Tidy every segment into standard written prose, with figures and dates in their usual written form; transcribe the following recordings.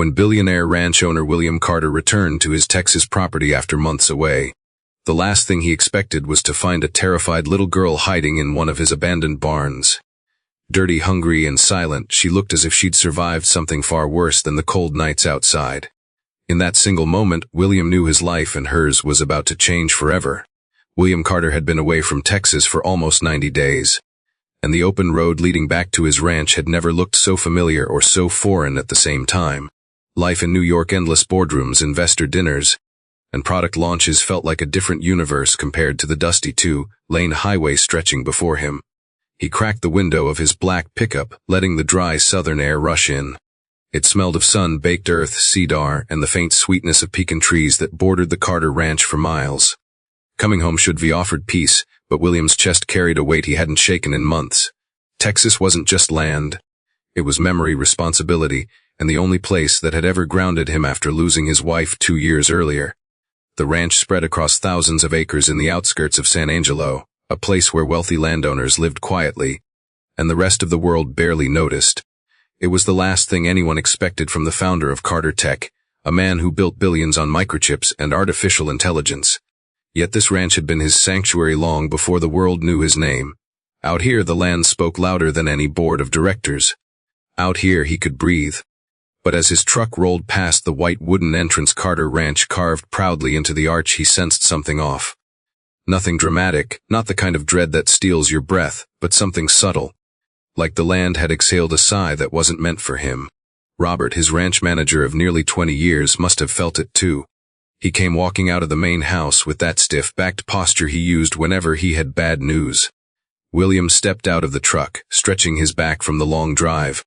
when billionaire ranch owner William Carter returned to his Texas property after months away. The last thing he expected was to find a terrified little girl hiding in one of his abandoned barns. Dirty, hungry, and silent, she looked as if she'd survived something far worse than the cold nights outside. In that single moment, William knew his life and hers was about to change forever. William Carter had been away from Texas for almost 90 days, and the open road leading back to his ranch had never looked so familiar or so foreign at the same time. Life in New York, endless boardrooms, investor dinners, and product launches felt like a different universe compared to the dusty two-lane highway stretching before him. He cracked the window of his black pickup, letting the dry southern air rush in. It smelled of sun-baked earth, cedar, and the faint sweetness of pecan trees that bordered the Carter Ranch for miles. Coming home should be offered peace, but William's chest carried a weight he hadn't shaken in months. Texas wasn't just land. It was memory, responsibility, and the only place that had ever grounded him after losing his wife 2 years earlier. The ranch spread across thousands of acres in the outskirts of San Angelo, a place where wealthy landowners lived quietly, and the rest of the world barely noticed. It was the last thing anyone expected from the founder of Carter Tech, a man who built billions on microchips and artificial intelligence. Yet this ranch had been his sanctuary long before the world knew his name. Out here the land spoke louder than any board of directors. Out here he could breathe. But as his truck rolled past the white wooden entrance Carter Ranch carved proudly into the arch, he sensed something off. Nothing dramatic, not the kind of dread that steals your breath, but something subtle. Like the land had exhaled a sigh that wasn't meant for him. Robert, his ranch manager of nearly 20 years, must have felt it too. He came walking out of the main house with that stiff-backed posture he used whenever he had bad news. William stepped out of the truck, stretching his back from the long drive,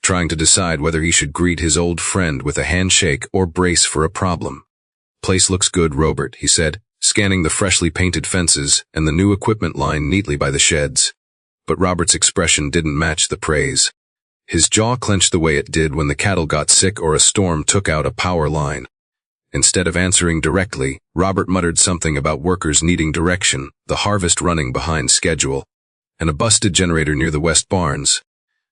trying to decide whether he should greet his old friend with a handshake or brace for a problem. "Place looks good, Robert," he said, scanning the freshly painted fences and the new equipment line neatly by the sheds. But Robert's expression didn't match the praise. His jaw clenched the way it did when the cattle got sick or a storm took out a power line. Instead of answering directly, Robert muttered something about workers needing direction, the harvest running behind schedule, and a busted generator near the west barns.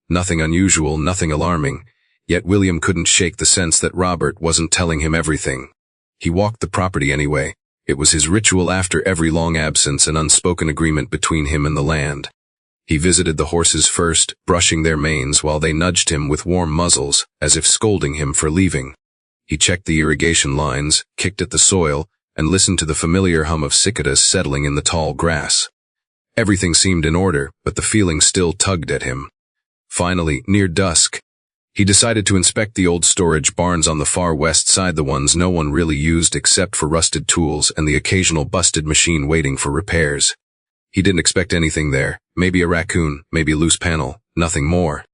Nothing unusual, nothing alarming, yet William couldn't shake the sense that Robert wasn't telling him everything. He walked the property anyway. It was his ritual after every long absence, an unspoken agreement between him and the land. He visited the horses first, brushing their manes while they nudged him with warm muzzles, as if scolding him for leaving. He checked the irrigation lines, kicked at the soil, and listened to the familiar hum of cicadas settling in the tall grass. Everything seemed in order, but the feeling still tugged at him. Finally, near dusk, he decided to inspect the old storage barns on the far west side, the ones no one really used except for rusted tools and the occasional busted machine waiting for repairs. He didn't expect anything there, maybe a raccoon, maybe a loose panel, nothing more.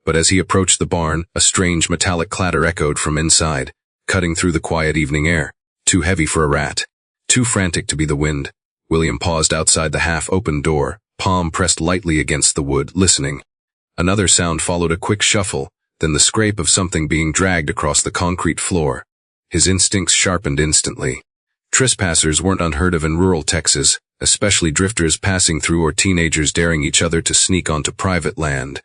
But as he approached the barn, a strange metallic clatter echoed from inside, cutting through the quiet evening air. Too heavy for a rat, too frantic to be the wind. William paused outside the half-open door, palm pressed lightly against the wood, listening. Another sound followed, a quick shuffle, then the scrape of something being dragged across the concrete floor. His instincts sharpened instantly. Trespassers weren't unheard of in rural Texas, especially drifters passing through or teenagers daring each other to sneak onto private land.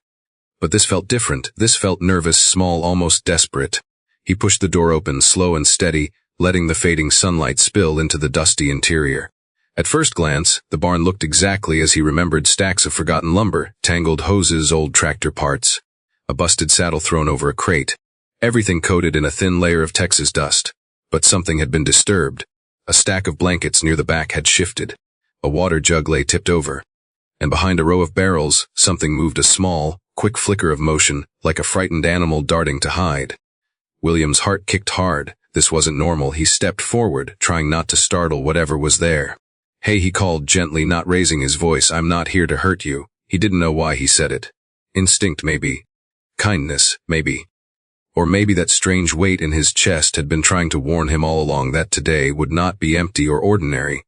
But this felt different. This felt nervous, small, almost desperate. He pushed the door open, slow and steady, letting the fading sunlight spill into the dusty interior. At first glance, the barn looked exactly as he remembered: stacks of forgotten lumber, tangled hoses, old tractor parts, a busted saddle thrown over a crate, everything coated in a thin layer of Texas dust. But something had been disturbed. A stack of blankets near the back had shifted. A water jug lay tipped over. And behind a row of barrels, something moved, a small, quick flicker of motion, like a frightened animal darting to hide. William's heart kicked hard. This wasn't normal. He stepped forward, trying not to startle whatever was there. "Hey," he called gently, not raising his voice. "I'm not here to hurt you." He didn't know why he said it. Instinct, maybe. Kindness, maybe. Or maybe that strange weight in his chest had been trying to warn him all along that today would not be empty or ordinary.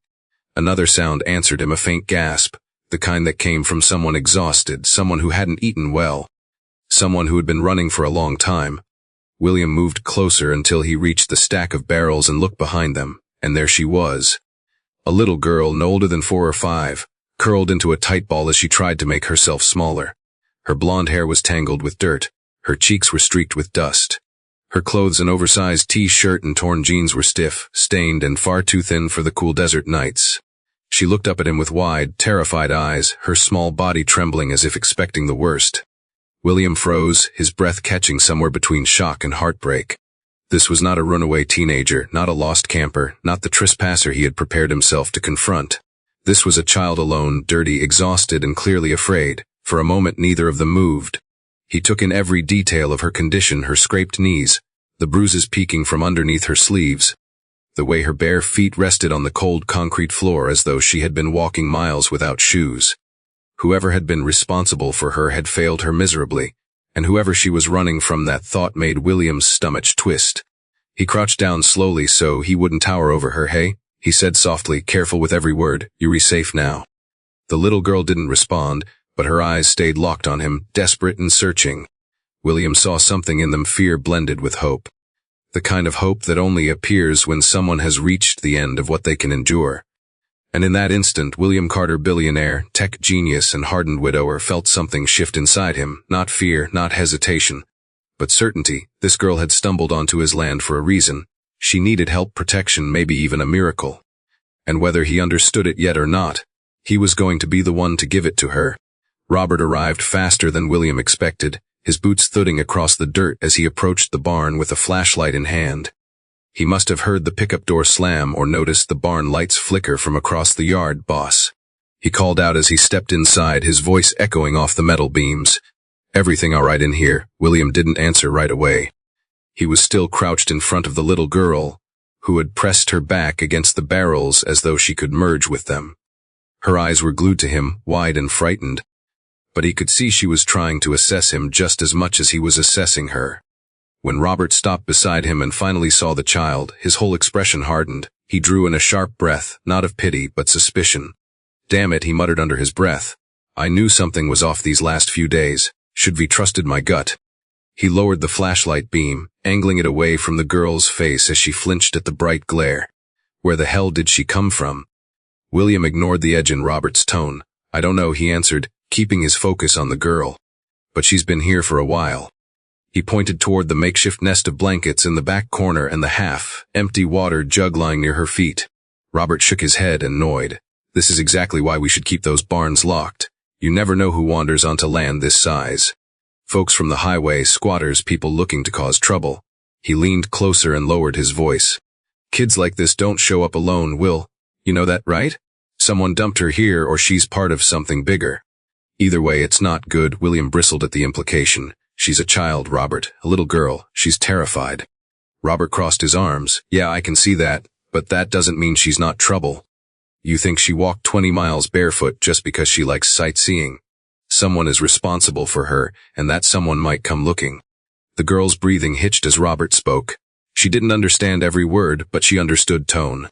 Another sound answered him, a faint gasp, the kind that came from someone exhausted, someone who hadn't eaten well, someone who had been running for a long time. William moved closer until he reached the stack of barrels and looked behind them, and there she was. A little girl, no older than 4 or 5, curled into a tight ball as she tried to make herself smaller. Her blonde hair was tangled with dirt. Her cheeks were streaked with dust. Her clothes, an oversized t-shirt and torn jeans, were stiff, stained, and far too thin for the cool desert nights. She looked up at him with wide, terrified eyes, her small body trembling as if expecting the worst. William froze, his breath catching somewhere between shock and heartbreak. This was not a runaway teenager, not a lost camper, not the trespasser he had prepared himself to confront. This was a child alone, dirty, exhausted, and clearly afraid. For a moment neither of them moved. He took in every detail of her condition, her scraped knees, the bruises peeking from underneath her sleeves, the way her bare feet rested on the cold concrete floor as though she had been walking miles without shoes. Whoever had been responsible for her had failed her miserably, and whoever she was running from, that thought made William's stomach twist. He crouched down slowly so he wouldn't tower over her. "Hey," he said softly, careful with every word, "you're safe now." The little girl didn't respond, but her eyes stayed locked on him, desperate and searching. William saw something in them, fear blended with hope. The kind of hope that only appears when someone has reached the end of what they can endure. And in that instant, William Carter, billionaire, tech genius, and hardened widower, felt something shift inside him, not fear, not hesitation, but certainty. This girl had stumbled onto his land for a reason. She needed help, protection, maybe even a miracle. And whether he understood it yet or not, he was going to be the one to give it to her. Robert arrived faster than William expected, his boots thudding across the dirt as he approached the barn with a flashlight in hand. He must have heard the pickup door slam or noticed the barn lights flicker from across the yard. "Boss," he called out as he stepped inside, his voice echoing off the metal beams. "Everything all right in here?" William didn't answer right away. He was still crouched in front of the little girl, who had pressed her back against the barrels as though she could merge with them. Her eyes were glued to him, wide and frightened, but he could see she was trying to assess him just as much as he was assessing her. When Robert stopped beside him and finally saw the child, his whole expression hardened. He drew in a sharp breath, not of pity, but suspicion. "Damn it," he muttered under his breath. "I knew something was off these last few days. Should we trusted my gut?" He lowered the flashlight beam, angling it away from the girl's face as she flinched at the bright glare. Where the hell did she come from? William ignored the edge in Robert's tone. "I don't know," he answered, keeping his focus on the girl. "But she's been here for a while." He pointed toward the makeshift nest of blankets in the back corner and the half-empty water jug lying near her feet. Robert shook his head, annoyed. "This is exactly why we should keep those barns locked. You never know who wanders onto land this size. Folks from the highway, squatters, people looking to cause trouble." He leaned closer and lowered his voice. "Kids like this don't show up alone, Will. You know that, right? Someone dumped her here or she's part of something bigger. Either way, it's not good." William bristled at the implication. "She's a child, Robert, a little girl. She's terrified." Robert crossed his arms. "Yeah, I can see that, but that doesn't mean she's not trouble. You think she walked 20 miles barefoot just because she likes sightseeing? Someone is responsible for her, and that someone might come looking." The girl's breathing hitched as Robert spoke. She didn't understand every word, but she understood tone.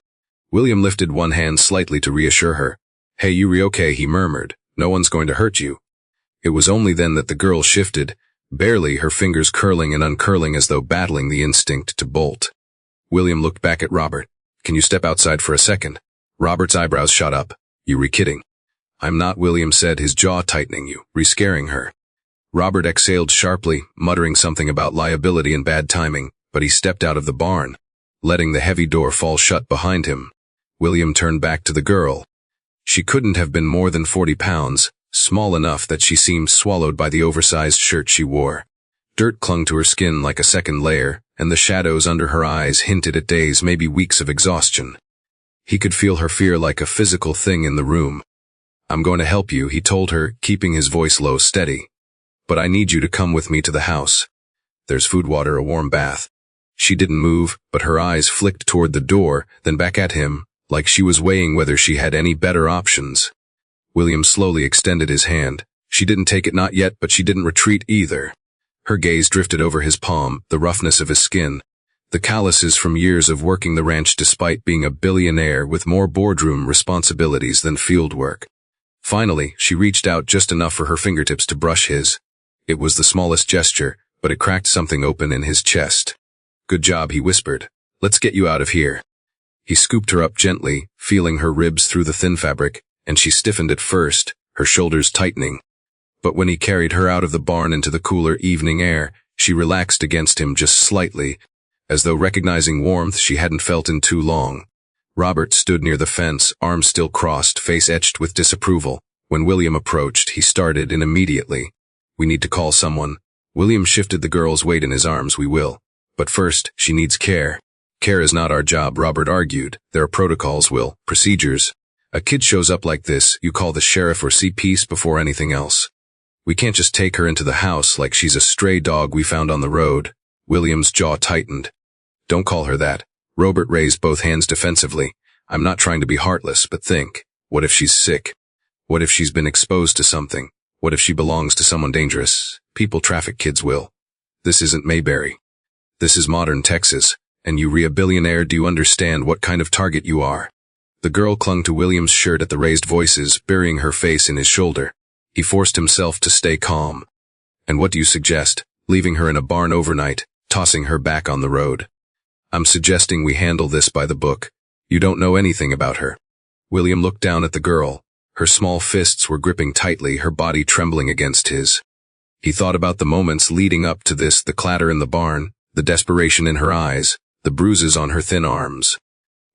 William lifted one hand slightly to reassure her. "Hey, you okay?" he murmured. "No one's going to hurt you." It was only then that the girl shifted, barely, her fingers curling and uncurling as though battling the instinct to bolt. William looked back at Robert. "Can you step outside for a second?" Robert's eyebrows shot up. "You re-kidding?" "I'm not," William said, his jaw tightening. "You re-scaring her." Robert exhaled sharply, muttering something about liability and bad timing, but he stepped out of the barn, letting the heavy door fall shut behind him. William turned back to the girl. She couldn't have been more than 40 pounds, small enough that she seemed swallowed by the oversized shirt she wore. Dirt clung to her skin like a second layer, and the shadows under her eyes hinted at days, maybe weeks of exhaustion. He could feel her fear like a physical thing in the room. "I'm going to help you," he told her, keeping his voice low, steady. "But I need you to come with me to the house. There's food, water, a warm bath." She didn't move, but her eyes flicked toward the door, then back at him, like she was weighing whether she had any better options. William slowly extended his hand. She didn't take it, not yet, but she didn't retreat either. Her gaze drifted over his palm, the roughness of his skin, the calluses from years of working the ranch despite being a billionaire with more boardroom responsibilities than field work. Finally, she reached out just enough for her fingertips to brush his. It was the smallest gesture, but it cracked something open in his chest. "Good job," he whispered. "Let's get you out of here." He scooped her up gently, feeling her ribs through the thin fabric, and she stiffened at first, her shoulders tightening. But when he carried her out of the barn into the cooler evening air, She relaxed against him just slightly, as though recognizing warmth she hadn't felt in too long. Robert stood near the fence, arms still crossed, face etched with disapproval. When William approached, he started in immediately. "We need to call someone." William shifted the girl's weight in his arms. "We will. But first, she needs care." "Care is not our job," Robert argued. "There are protocols, Will, procedures. A kid shows up like this, you call the sheriff or see peace before anything else. We can't just take her into the house like she's a stray dog we found on the road." William's jaw tightened. "Don't call her that." Robert raised both hands defensively. "I'm not trying to be heartless, but think. What if she's sick? What if she's been exposed to something? What if she belongs to someone dangerous? People traffic kids, Will. This isn't Mayberry. This is modern Texas, and you billionaire, do you understand what kind of target you are?" The girl clung to William's shirt at the raised voices, burying her face in his shoulder. He forced himself to stay calm. "And what do you suggest? Leaving her in a barn overnight, tossing her back on the road?" "I'm suggesting we handle this by the book. You don't know anything about her." William looked down at the girl. Her small fists were gripping tightly, her body trembling against his. He thought about the moments leading up to this, the clatter in the barn, the desperation in her eyes, the bruises on her thin arms.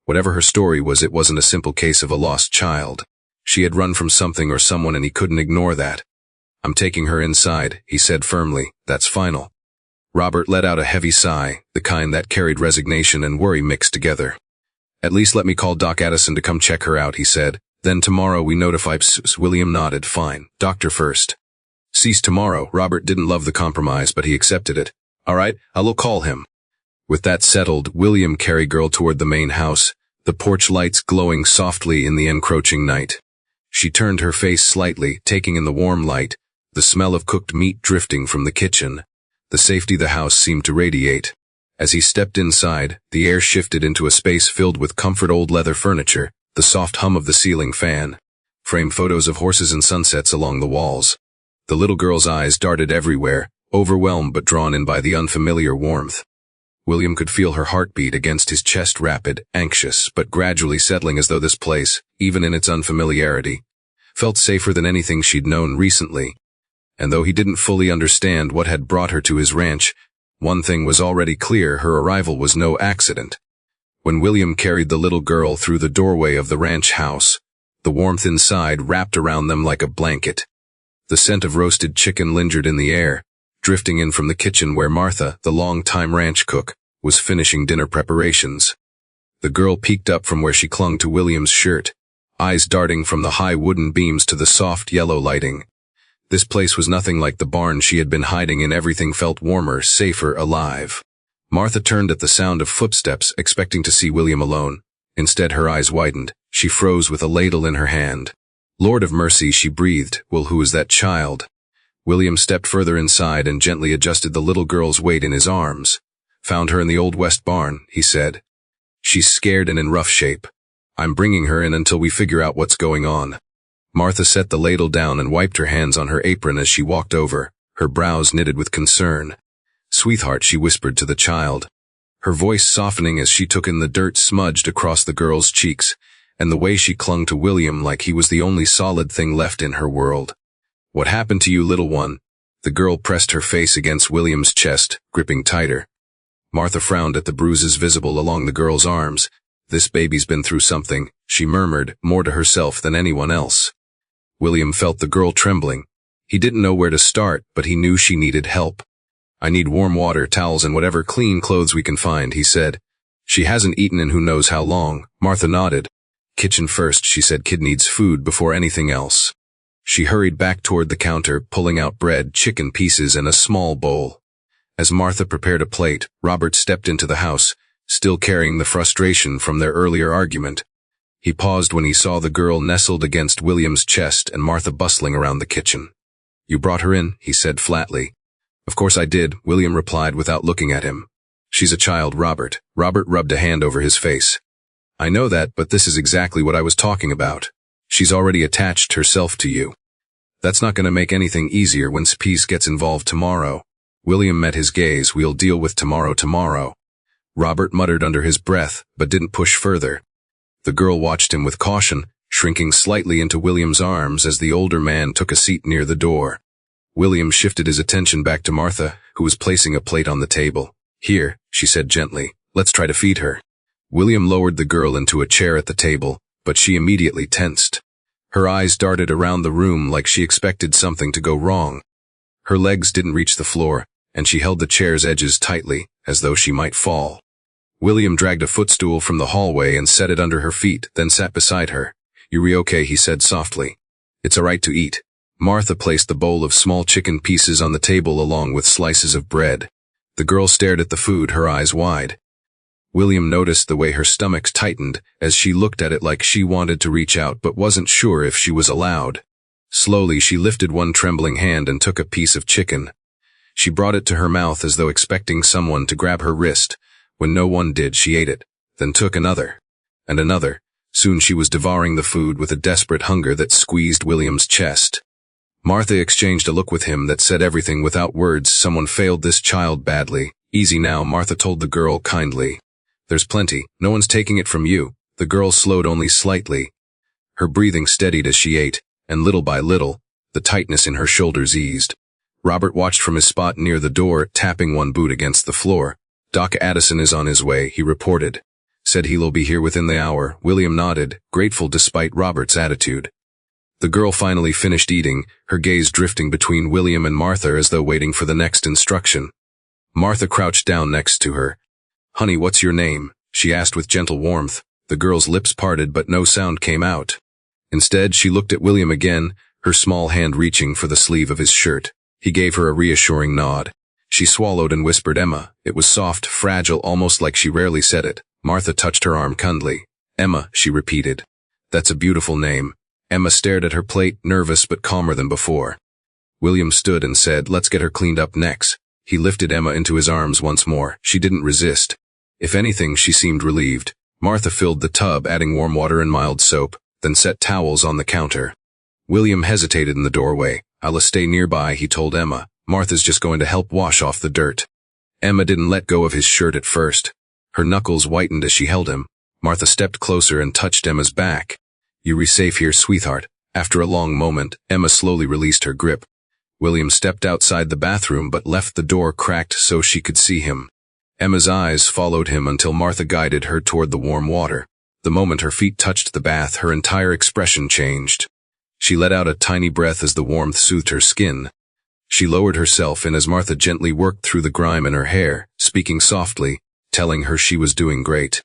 Whatever her story was, it wasn't a simple case of a lost child. She had run from something or someone, and he couldn't ignore that. "I'm taking her inside," he said firmly. "That's final." Robert let out a heavy sigh, the kind that carried resignation and worry mixed together. "At least let me call Doc Addison to come check her out," he said. "Then tomorrow we notify Ps." William nodded. "Fine. Doctor first." "Cease tomorrow." Robert didn't love the compromise, but he accepted it. "All right, I'll call him." With that settled, William carried girl toward the main house, the porch lights glowing softly in the encroaching night. She turned her face slightly, taking in the warm light, the smell of cooked meat drifting from the kitchen. The safety the house seemed to radiate. As he stepped inside, the air shifted into a space filled with comfort, old leather furniture, the soft hum of the ceiling fan, framed photos of horses and sunsets along the walls. The little girl's eyes darted everywhere, overwhelmed but drawn in by the unfamiliar warmth. William could feel her heartbeat against his chest, rapid, anxious, but gradually settling, as though this place, even in its unfamiliarity, felt safer than anything she'd known recently. And though he didn't fully understand what had brought her to his ranch, one thing was already clear: her arrival was no accident. When William carried the little girl through the doorway of the ranch house, the warmth inside wrapped around them like a blanket. The scent of roasted chicken lingered in the air, drifting in from the kitchen where Martha, the long-time ranch cook, was finishing dinner preparations. The girl peeked up from where she clung to William's shirt, eyes darting from the high wooden beams to the soft yellow lighting. This place was nothing like the barn she had been hiding in. Everything felt warmer, safer, alive. Martha turned at the sound of footsteps, expecting to see William alone. Instead, her eyes widened. She froze with a ladle in her hand. "Lord of mercy," she breathed. "Well, who is that child?" William stepped further inside and gently adjusted the little girl's weight in his arms. "Found her in the Old West barn," he said. "She's scared and in rough shape. I'm bringing her in until we figure out what's going on." Martha set the ladle down and wiped her hands on her apron as she walked over, her brows knitted with concern. "Sweetheart," she whispered to the child, her voice softening as she took in the dirt smudged across the girl's cheeks, and the way she clung to William like he was the only solid thing left in her world. "What happened to you, little one?" The girl pressed her face against William's chest, gripping tighter. Martha frowned at the bruises visible along the girl's arms. "This baby's been through something," she murmured, more to herself than anyone else. William felt the girl trembling. He didn't know where to start, but he knew she needed help. "I need warm water, towels, and whatever clean clothes we can find," he said. "She hasn't eaten in who knows how long." Martha nodded. "Kitchen first," she said. "Kid needs food before anything else." She hurried back toward the counter, pulling out bread, chicken pieces, and a small bowl. As Martha prepared a plate, Robert stepped into the house, still carrying the frustration from their earlier argument. He paused when he saw the girl nestled against William's chest and Martha bustling around the kitchen. "You brought her in," he said flatly. "Of course I did," William replied without looking at him. "She's a child, Robert." Robert rubbed a hand over his face. "I know that, but this is exactly what I was talking about. She's already attached herself to you. That's not going to make anything easier when Peace gets involved tomorrow." William met his gaze. "We'll deal with tomorrow." Robert muttered under his breath, but didn't push further. The girl watched him with caution, shrinking slightly into William's arms as the older man took a seat near the door. William shifted his attention back to Martha, who was placing a plate on the table. "Here," she said gently, "let's try to feed her." William lowered the girl into a chair at the table, but she immediately tensed. Her eyes darted around the room like she expected something to go wrong. Her legs didn't reach the floor, and she held the chair's edges tightly, as though she might fall. William dragged a footstool from the hallway and set it under her feet, then sat beside her. "You okay?" he said softly. "It's all right to eat." Martha placed the bowl of small chicken pieces on the table along with slices of bread. The girl stared at the food, her eyes wide. William noticed the way her stomach tightened as she looked at it like she wanted to reach out but wasn't sure if she was allowed. Slowly, she lifted one trembling hand and took a piece of chicken. She brought it to her mouth as though expecting someone to grab her wrist. When no one did, she ate it, then took another. And another. Soon she was devouring the food with a desperate hunger that squeezed William's chest. Martha exchanged a look with him that said everything without words. "Someone failed this child badly." "Easy now," Martha told the girl kindly. "There's plenty. No one's taking it from you." The girl slowed only slightly. Her breathing steadied as she ate, and little by little, the tightness in her shoulders eased. Robert watched from his spot near the door, tapping one boot against the floor. "Doc Addison is on his way," he reported. "Said he'll be here within the hour." William nodded, grateful despite Robert's attitude. The girl finally finished eating, her gaze drifting between William and Martha as though waiting for the next instruction. Martha crouched down next to her. "Honey, what's your name?" she asked with gentle warmth. The girl's lips parted but no sound came out. Instead, she looked at William again, her small hand reaching for the sleeve of his shirt. He gave her a reassuring nod. She swallowed and whispered Emma. It was soft, fragile, almost like she rarely said it. Martha touched her arm kindly. "Emma," she repeated. "That's a beautiful name." Emma stared at her plate, nervous but calmer than before. William stood and said, "Let's get her cleaned up next." He lifted Emma into his arms once more. She didn't resist. If anything, she seemed relieved. Martha filled the tub, adding warm water and mild soap, then set towels on the counter. William hesitated in the doorway. "I'll stay nearby," he told Emma. "Martha's just going to help wash off the dirt." Emma didn't let go of his shirt at first. Her knuckles whitened as she held him. Martha stepped closer and touched Emma's back. "You're safe here, sweetheart." After a long moment, Emma slowly released her grip. William stepped outside the bathroom but left the door cracked so she could see him. Emma's eyes followed him until Martha guided her toward the warm water. The moment her feet touched the bath, her entire expression changed. She let out a tiny breath as the warmth soothed her skin. She lowered herself in as Martha gently worked through the grime in her hair, speaking softly, telling her she was doing great.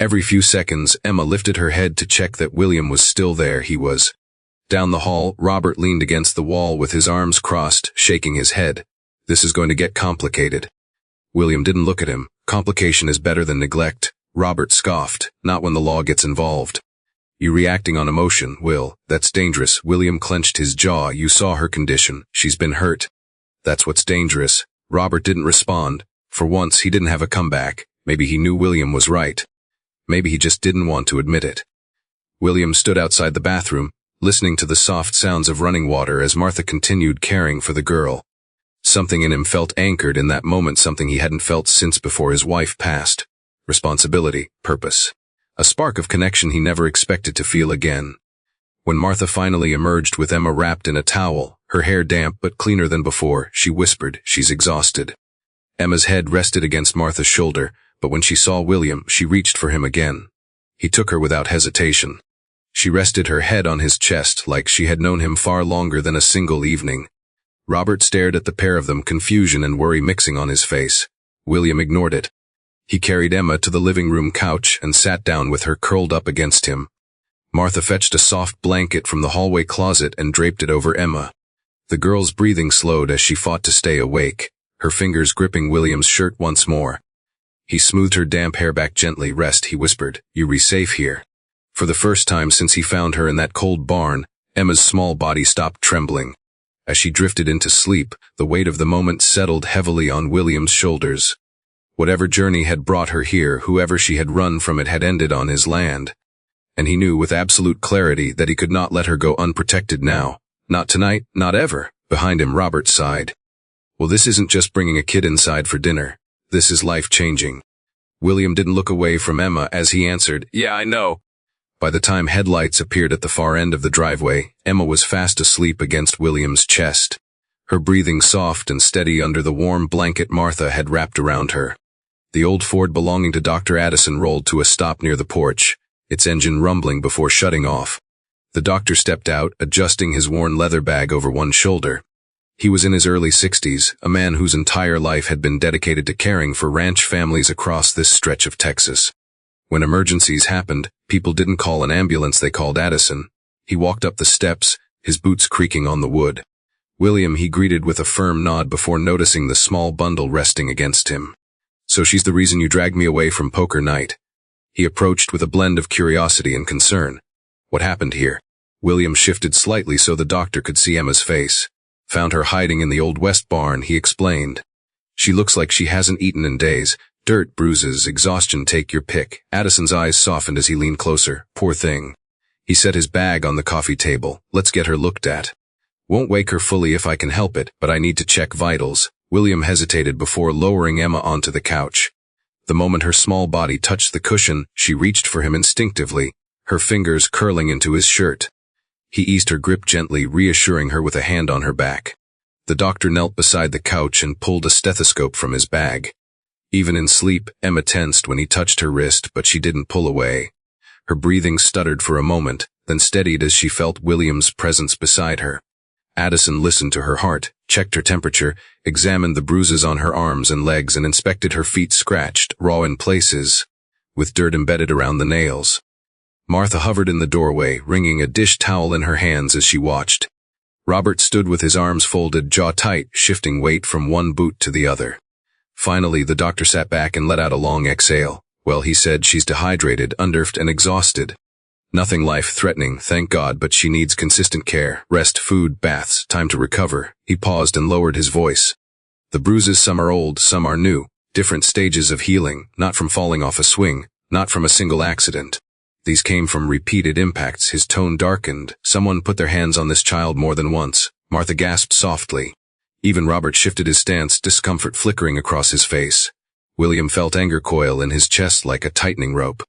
Every few seconds, Emma lifted her head to check that William was still there. He was. Down the hall, Robert leaned against the wall with his arms crossed, shaking his head. "This is going to get complicated." William didn't look at him. "Complication is better than neglect," Robert scoffed. "Not when the law gets involved." "You reacting on emotion, Will. That's dangerous." William clenched his jaw. "You saw her condition. She's been hurt." "That's what's dangerous." Robert didn't respond. For once, he didn't have a comeback. Maybe he knew William was right. Maybe he just didn't want to admit it. William stood outside the bathroom, listening to the soft sounds of running water as Martha continued caring for the girl. Something in him felt anchored in that moment, something he hadn't felt since before his wife passed. Responsibility, purpose. A spark of connection he never expected to feel again. When Martha finally emerged with Emma wrapped in a towel, her hair damp but cleaner than before, she whispered, "She's exhausted." Emma's head rested against Martha's shoulder, but when she saw William, she reached for him again. He took her without hesitation. She rested her head on his chest like she had known him far longer than a single evening. Robert stared at the pair of them, confusion and worry mixing on his face. William ignored it. He carried Emma to the living room couch and sat down with her curled up against him. Martha fetched a soft blanket from the hallway closet and draped it over Emma. The girl's breathing slowed as she fought to stay awake, her fingers gripping William's shirt once more. He smoothed her damp hair back gently. "Rest," he whispered. "You're safe here." For the first time since he found her in that cold barn, Emma's small body stopped trembling. As she drifted into sleep, the weight of the moment settled heavily on William's shoulders. Whatever journey had brought her here, whoever she had run from it, had ended on his land. And he knew with absolute clarity that he could not let her go unprotected now. Not tonight, not ever. Behind him, Robert sighed. "Well, this isn't just bringing a kid inside for dinner. This is life-changing." William didn't look away from Emma as he answered, "Yeah, I know." By the time headlights appeared at the far end of the driveway, Emma was fast asleep against William's chest. her breathing soft and steady under the warm blanket Martha had wrapped around her. The old Ford belonging to Dr. Addison rolled to a stop near the porch, its engine rumbling before shutting off. The doctor stepped out, adjusting his worn leather bag over one shoulder. He was in his early 60s, a man whose entire life had been dedicated to caring for ranch families across this stretch of Texas. When emergencies happened, people didn't call an ambulance, they called Addison. He walked up the steps, his boots creaking on the wood. William he greeted with a firm nod before noticing the small bundle resting against him. "So she's the reason you dragged me away from poker night?" He approached with a blend of curiosity and concern. "What happened here?" William shifted slightly so the doctor could see Emma's face. "Found her hiding in the Old West barn," he explained. "She looks like she hasn't eaten in days. Dirt, bruises, exhaustion, take your pick." Addison's eyes softened as he leaned closer. "Poor thing." He set his bag on the coffee table. "Let's get her looked at. Won't wake her fully if I can help it, but I need to check vitals." William hesitated before lowering Emma onto the couch. The moment her small body touched the cushion, she reached for him instinctively, her fingers curling into his shirt. He eased her grip gently, reassuring her with a hand on her back. The doctor knelt beside the couch and pulled a stethoscope from his bag. Even in sleep, Emma tensed when he touched her wrist, but she didn't pull away. Her breathing stuttered for a moment, then steadied as she felt William's presence beside her. Addison listened to her heart, checked her temperature, examined the bruises on her arms and legs, and inspected her feet scratched, raw in places, with dirt embedded around the nails. Martha hovered in the doorway, wringing a dish towel in her hands as she watched. Robert stood with his arms folded, jaw tight, shifting weight from one boot to the other. Finally, the doctor sat back and let out a long exhale. "Well," he said, "she's dehydrated, unnerved, and exhausted. Nothing life-threatening, thank God, but she needs consistent care, rest, food, baths, time to recover." He paused and lowered his voice. "The bruises, some are old, some are new, different stages of healing, not from falling off a swing, not from a single accident. These came from repeated impacts." His tone darkened. "Someone put their hands on this child more than once." Martha gasped softly. Even Robert shifted his stance, discomfort flickering across his face. William felt anger coil in his chest like a tightening rope.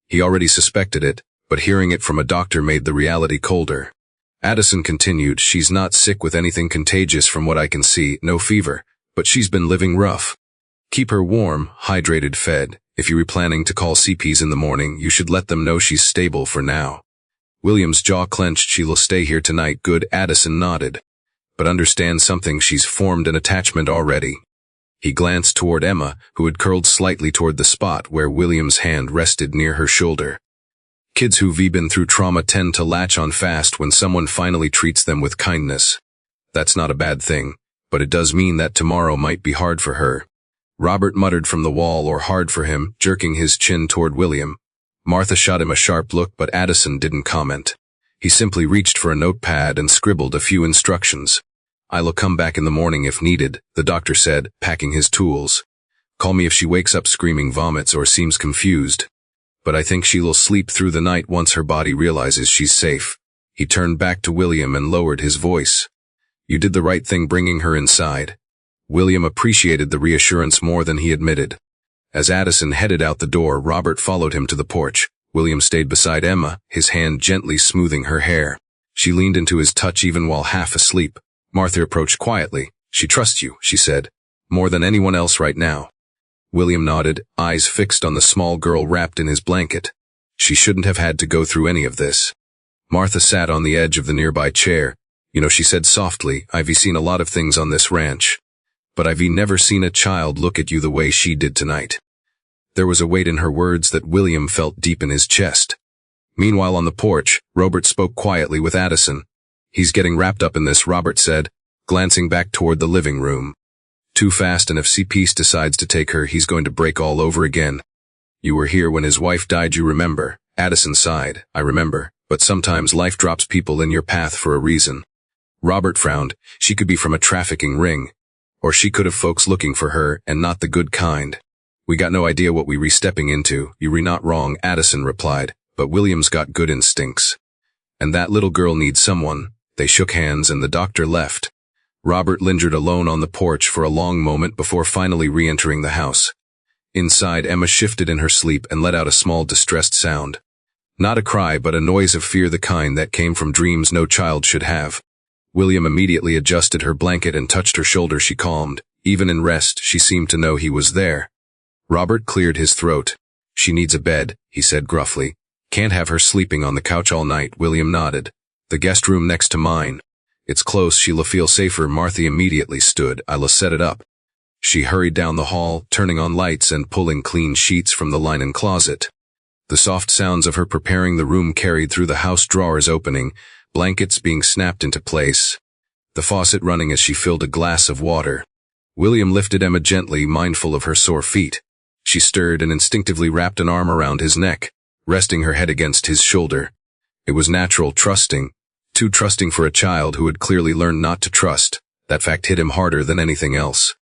He already suspected it, but hearing it from a doctor made the reality colder. Addison continued, "She's not sick with anything contagious from what I can see, no fever, but she's been living rough. Keep her warm, hydrated, fed. If you were planning to call CPs in the morning, you should let them know she's stable for now." William's jaw clenched. "She'll stay here tonight." "Good." Addison nodded. "But understand something, she's formed an attachment already." He glanced toward Emma, who had curled slightly toward the spot where William's hand rested near her shoulder. Kids who've been through trauma tend to latch on fast when someone finally treats them with kindness. That's not a bad thing, but it does mean that tomorrow might be hard for her. Robert muttered from the wall, "Or hard for him," jerking his chin toward William. Martha shot him a sharp look, but Addison didn't comment. He simply reached for a notepad and scribbled a few instructions. "I'll come back in the morning if needed," the doctor said, packing his tools. "Call me if she wakes up screaming, vomits, or seems confused. But I think she'll sleep through the night once her body realizes she's safe." He turned back to William and lowered his voice. "You did the right thing bringing her inside." William appreciated the reassurance more than he admitted. As Addison headed out the door, Robert followed him to the porch. William stayed beside Emma, his hand gently smoothing her hair. She leaned into his touch even while half asleep. Martha approached quietly. "She trusts you," she said, "more than anyone else right now." William nodded, eyes fixed on the small girl wrapped in his blanket. She shouldn't have had to go through any of this. Martha sat on the edge of the nearby chair. "You know," she said softly, "I've seen a lot of things on this ranch, but I've never seen a child look at you the way she did tonight." There was a weight in her words that William felt deep in his chest. Meanwhile on the porch, Robert spoke quietly with Addison. "He's getting wrapped up in this," Robert said, glancing back toward the living room. "Too fast, and if CP's decides to take her, he's going to break all over again. You were here when his wife died, you remember?" Addison sighed. "I remember, but sometimes life drops people in your path for a reason." Robert frowned. She could be from a trafficking ring, or she could have folks looking for her, and not the good kind. "We got no idea what we re stepping into." "You re not wrong," Addison replied, "but William's got good instincts. And that little girl needs someone." They shook hands and the doctor left. Robert lingered alone on the porch for a long moment before finally re-entering the house. Inside, Emma shifted in her sleep and let out a small distressed sound. Not a cry, but a noise of fear, the kind that came from dreams no child should have. William immediately adjusted her blanket and touched her shoulder. She calmed. Even in rest, she seemed to know he was there. Robert cleared his throat. She needs a bed, he said gruffly. Can't have her sleeping on the couch all night. William nodded. The guest room next to mine. It's close, she'll feel safer. Martha immediately stood. I'll set it up. She hurried down the hall, turning on lights and pulling clean sheets from the linen closet. The soft sounds of her preparing the room carried through the house, drawers opening, blankets being snapped into place, the faucet running as she filled a glass of water. William lifted Emma gently, mindful of her sore feet. She stirred and instinctively wrapped an arm around his neck, resting her head against his shoulder. It was natural, trusting, too trusting for a child who had clearly learned not to trust. That fact hit him harder than anything else.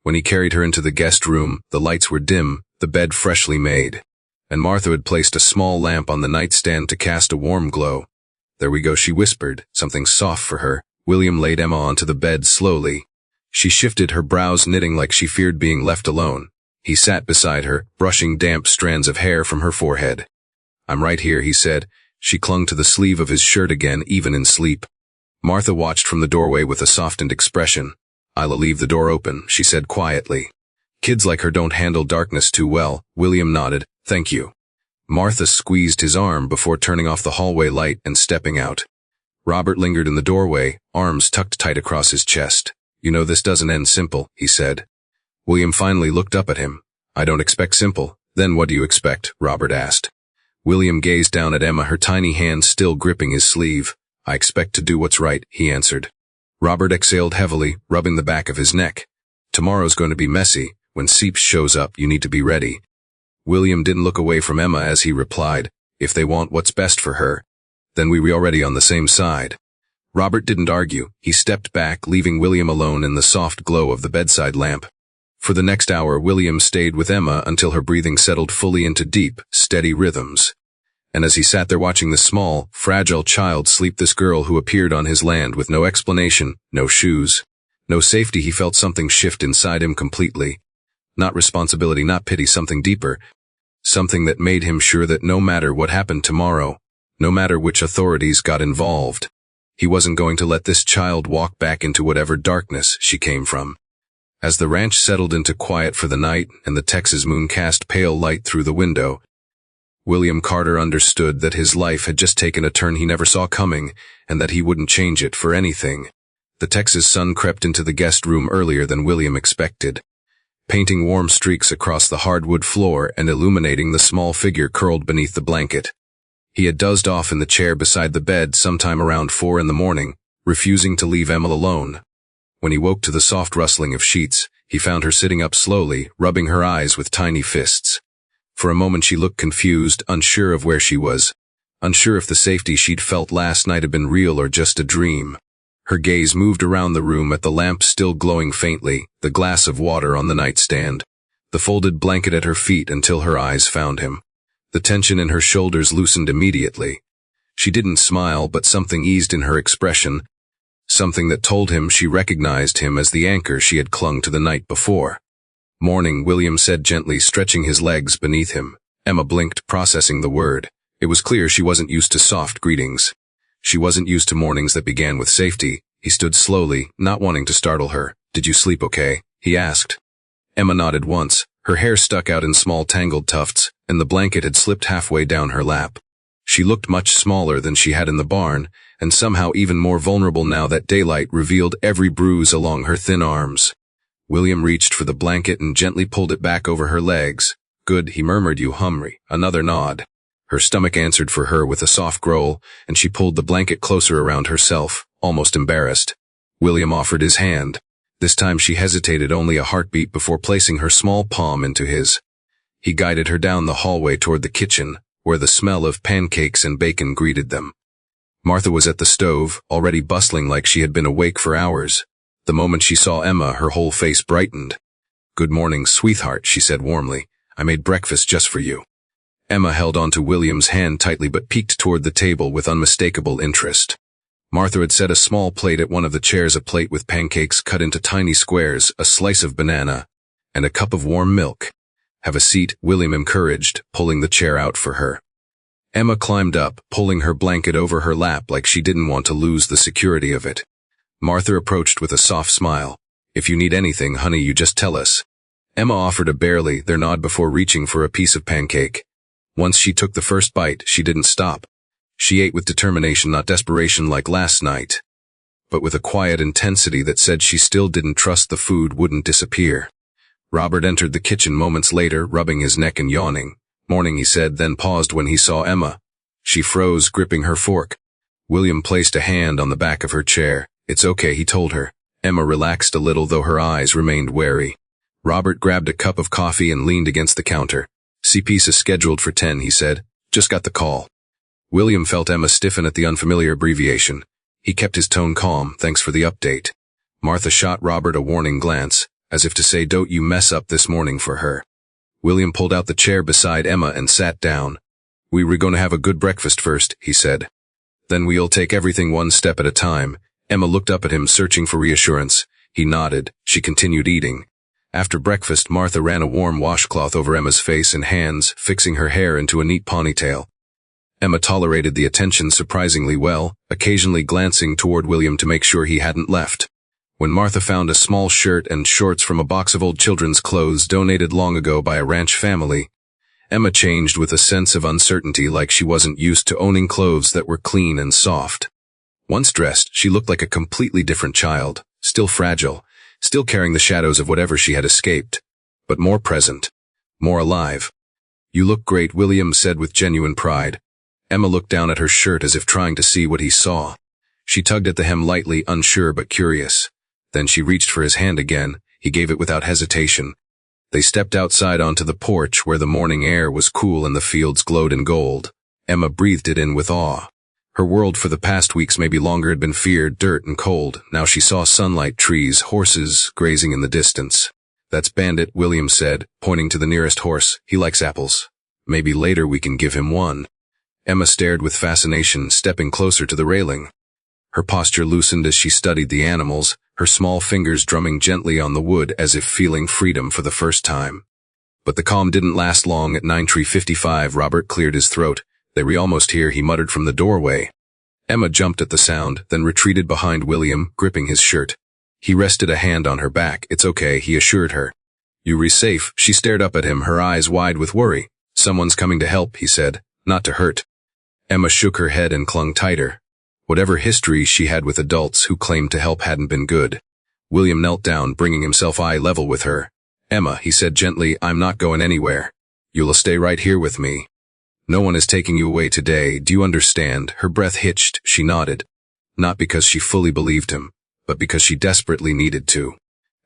When he carried her into the guest room, the lights were dim, the bed freshly made, and Martha had placed a small lamp on the nightstand to cast a warm glow. There we go, she whispered, something soft for her. William laid Emma onto the bed slowly. She shifted, her brows knitting like she feared being left alone. He sat beside her, brushing damp strands of hair from her forehead. I'm right here, he said. She clung to the sleeve of his shirt again, even in sleep. Martha watched from the doorway with a softened expression. I'll leave the door open, she said quietly. Kids like her don't handle darkness too well. William nodded. Thank you. Martha squeezed his arm before turning off the hallway light and stepping out. Robert lingered in the doorway, arms tucked tight across his chest. You know this doesn't end simple, he said. William finally looked up at him. I don't expect simple. Then what do you expect? Robert asked. William gazed down at Emma, her tiny hand still gripping his sleeve. I expect to do what's right, he answered. Robert exhaled heavily, rubbing the back of his neck. Tomorrow's going to be messy. When Seeps shows up, you need to be ready. William didn't look away from Emma as he replied, if they want what's best for her, then we're already on the same side. Robert didn't argue. He stepped back, leaving William alone in the soft glow of the bedside lamp. For the next hour, William stayed with Emma until her breathing settled fully into deep, steady rhythms. And as he sat there watching the small, fragile child sleep, this girl who appeared on his land with no explanation, no shoes, no safety, he felt something shift inside him completely. Not responsibility, not pity, something deeper. Something that made him sure that no matter what happened tomorrow, no matter which authorities got involved, he wasn't going to let this child walk back into whatever darkness she came from. As the ranch settled into quiet for the night and the Texas moon cast pale light through the window, William Carter understood that his life had just taken a turn he never saw coming, and that he wouldn't change it for anything. The Texas sun crept into the guest room earlier than William expected, painting warm streaks across the hardwood floor and illuminating the small figure curled beneath the blanket. He had dozed off in the chair beside the bed sometime around 4 a.m, refusing to leave Emma alone. When he woke to the soft rustling of sheets, he found her sitting up slowly, rubbing her eyes with tiny fists. For a moment she looked confused, unsure of where she was, unsure if the safety she'd felt last night had been real or just a dream. Her gaze moved around the room at the lamp still glowing faintly, the glass of water on the nightstand, the folded blanket at her feet until her eyes found him. The tension in her shoulders loosened immediately. She didn't smile, but something eased in her expression, something that told him she recognized him as the anchor she had clung to the night before. Morning, William said gently, stretching his legs beneath him. Emma blinked, processing the word. It was clear she wasn't used to soft greetings. She wasn't used to mornings that began with safety. He stood slowly, not wanting to startle her. Did you sleep okay? He asked. Emma nodded once. Her hair stuck out in small tangled tufts, and the blanket had slipped halfway down her lap. She looked much smaller than she had in the barn, and somehow even more vulnerable now that daylight revealed every bruise along her thin arms. William reached for the blanket and gently pulled it back over her legs. Good, he murmured, you hungry? Another nod. Her stomach answered for her with a soft growl, and she pulled the blanket closer around herself, almost embarrassed. William offered his hand. This time she hesitated only a heartbeat before placing her small palm into his. He guided her down the hallway toward the kitchen, where the smell of pancakes and bacon greeted them. Martha was at the stove, already bustling like she had been awake for hours. The moment she saw Emma, her whole face brightened. Good morning, sweetheart, she said warmly. I made breakfast just for you. Emma held onto William's hand tightly but peeked toward the table with unmistakable interest. Martha had set a small plate at one of the chairs, a plate with pancakes cut into tiny squares, a slice of banana, and a cup of warm milk. Have a seat, William encouraged, pulling the chair out for her. Emma climbed up, pulling her blanket over her lap like she didn't want to lose the security of it. Martha approached with a soft smile. If you need anything, honey, you just tell us. Emma offered a barely their nod before reaching for a piece of pancake. Once she took the first bite, she didn't stop. She ate with determination, not desperation like last night, but with a quiet intensity that said she still didn't trust the food wouldn't disappear. Robert entered the kitchen moments later, rubbing his neck and yawning. Morning, he said, then paused when he saw Emma. She froze, gripping her fork. William placed a hand on the back of her chair. It's okay, he told her. Emma relaxed a little, though her eyes remained wary. Robert grabbed a cup of coffee and leaned against the counter. CP's is scheduled for 10, he said. Just got the call. William felt Emma stiffen at the unfamiliar abbreviation. He kept his tone calm. Thanks for the update. Martha shot Robert a warning glance, as if to say, don't you mess up this morning for her. William pulled out the chair beside Emma and sat down. We were going to have a good breakfast first, he said. Then we'll take everything one step at a time. Emma looked up at him, searching for reassurance. He nodded. She continued eating. After breakfast, Martha ran a warm washcloth over Emma's face and hands, fixing her hair into a neat ponytail. Emma tolerated the attention surprisingly well, occasionally glancing toward William to make sure he hadn't left. When Martha found a small shirt and shorts from a box of old children's clothes donated long ago by a ranch family, Emma changed with a sense of uncertainty, like she wasn't used to owning clothes that were clean and soft. Once dressed, she looked like a completely different child, still fragile, still carrying the shadows of whatever she had escaped, but more present, more alive. You look great, William said with genuine pride. Emma looked down at her shirt as if trying to see what he saw. She tugged at the hem lightly, unsure but curious. Then she reached for his hand again. He gave it without hesitation. They stepped outside onto the porch where the morning air was cool and the fields glowed in gold. Emma breathed it in with awe. Her world for the past weeks, maybe longer, had been fear, dirt, and cold. Now she saw sunlight, trees, horses grazing in the distance. That's Bandit, William said, pointing to the nearest horse. He likes apples. Maybe later we can give him one. Emma stared with fascination, stepping closer to the railing. Her posture loosened as she studied the animals, her small fingers drumming gently on the wood as if feeling freedom for the first time. But the calm didn't last long. At 9:55, Robert cleared his throat. They were almost here, he muttered from the doorway. Emma jumped at the sound, then retreated behind William, gripping his shirt. He rested a hand on her back. It's okay, he assured her. You're safe. She stared up at him, her eyes wide with worry. Someone's coming to help, he said, not to hurt. Emma shook her head and clung tighter. Whatever history she had with adults who claimed to help hadn't been good. William knelt down, bringing himself eye level with her. Emma, he said gently, I'm not going anywhere. You'll stay right here with me. No one is taking you away today, do you understand? Her breath hitched. She nodded. Not because she fully believed him, but because she desperately needed to.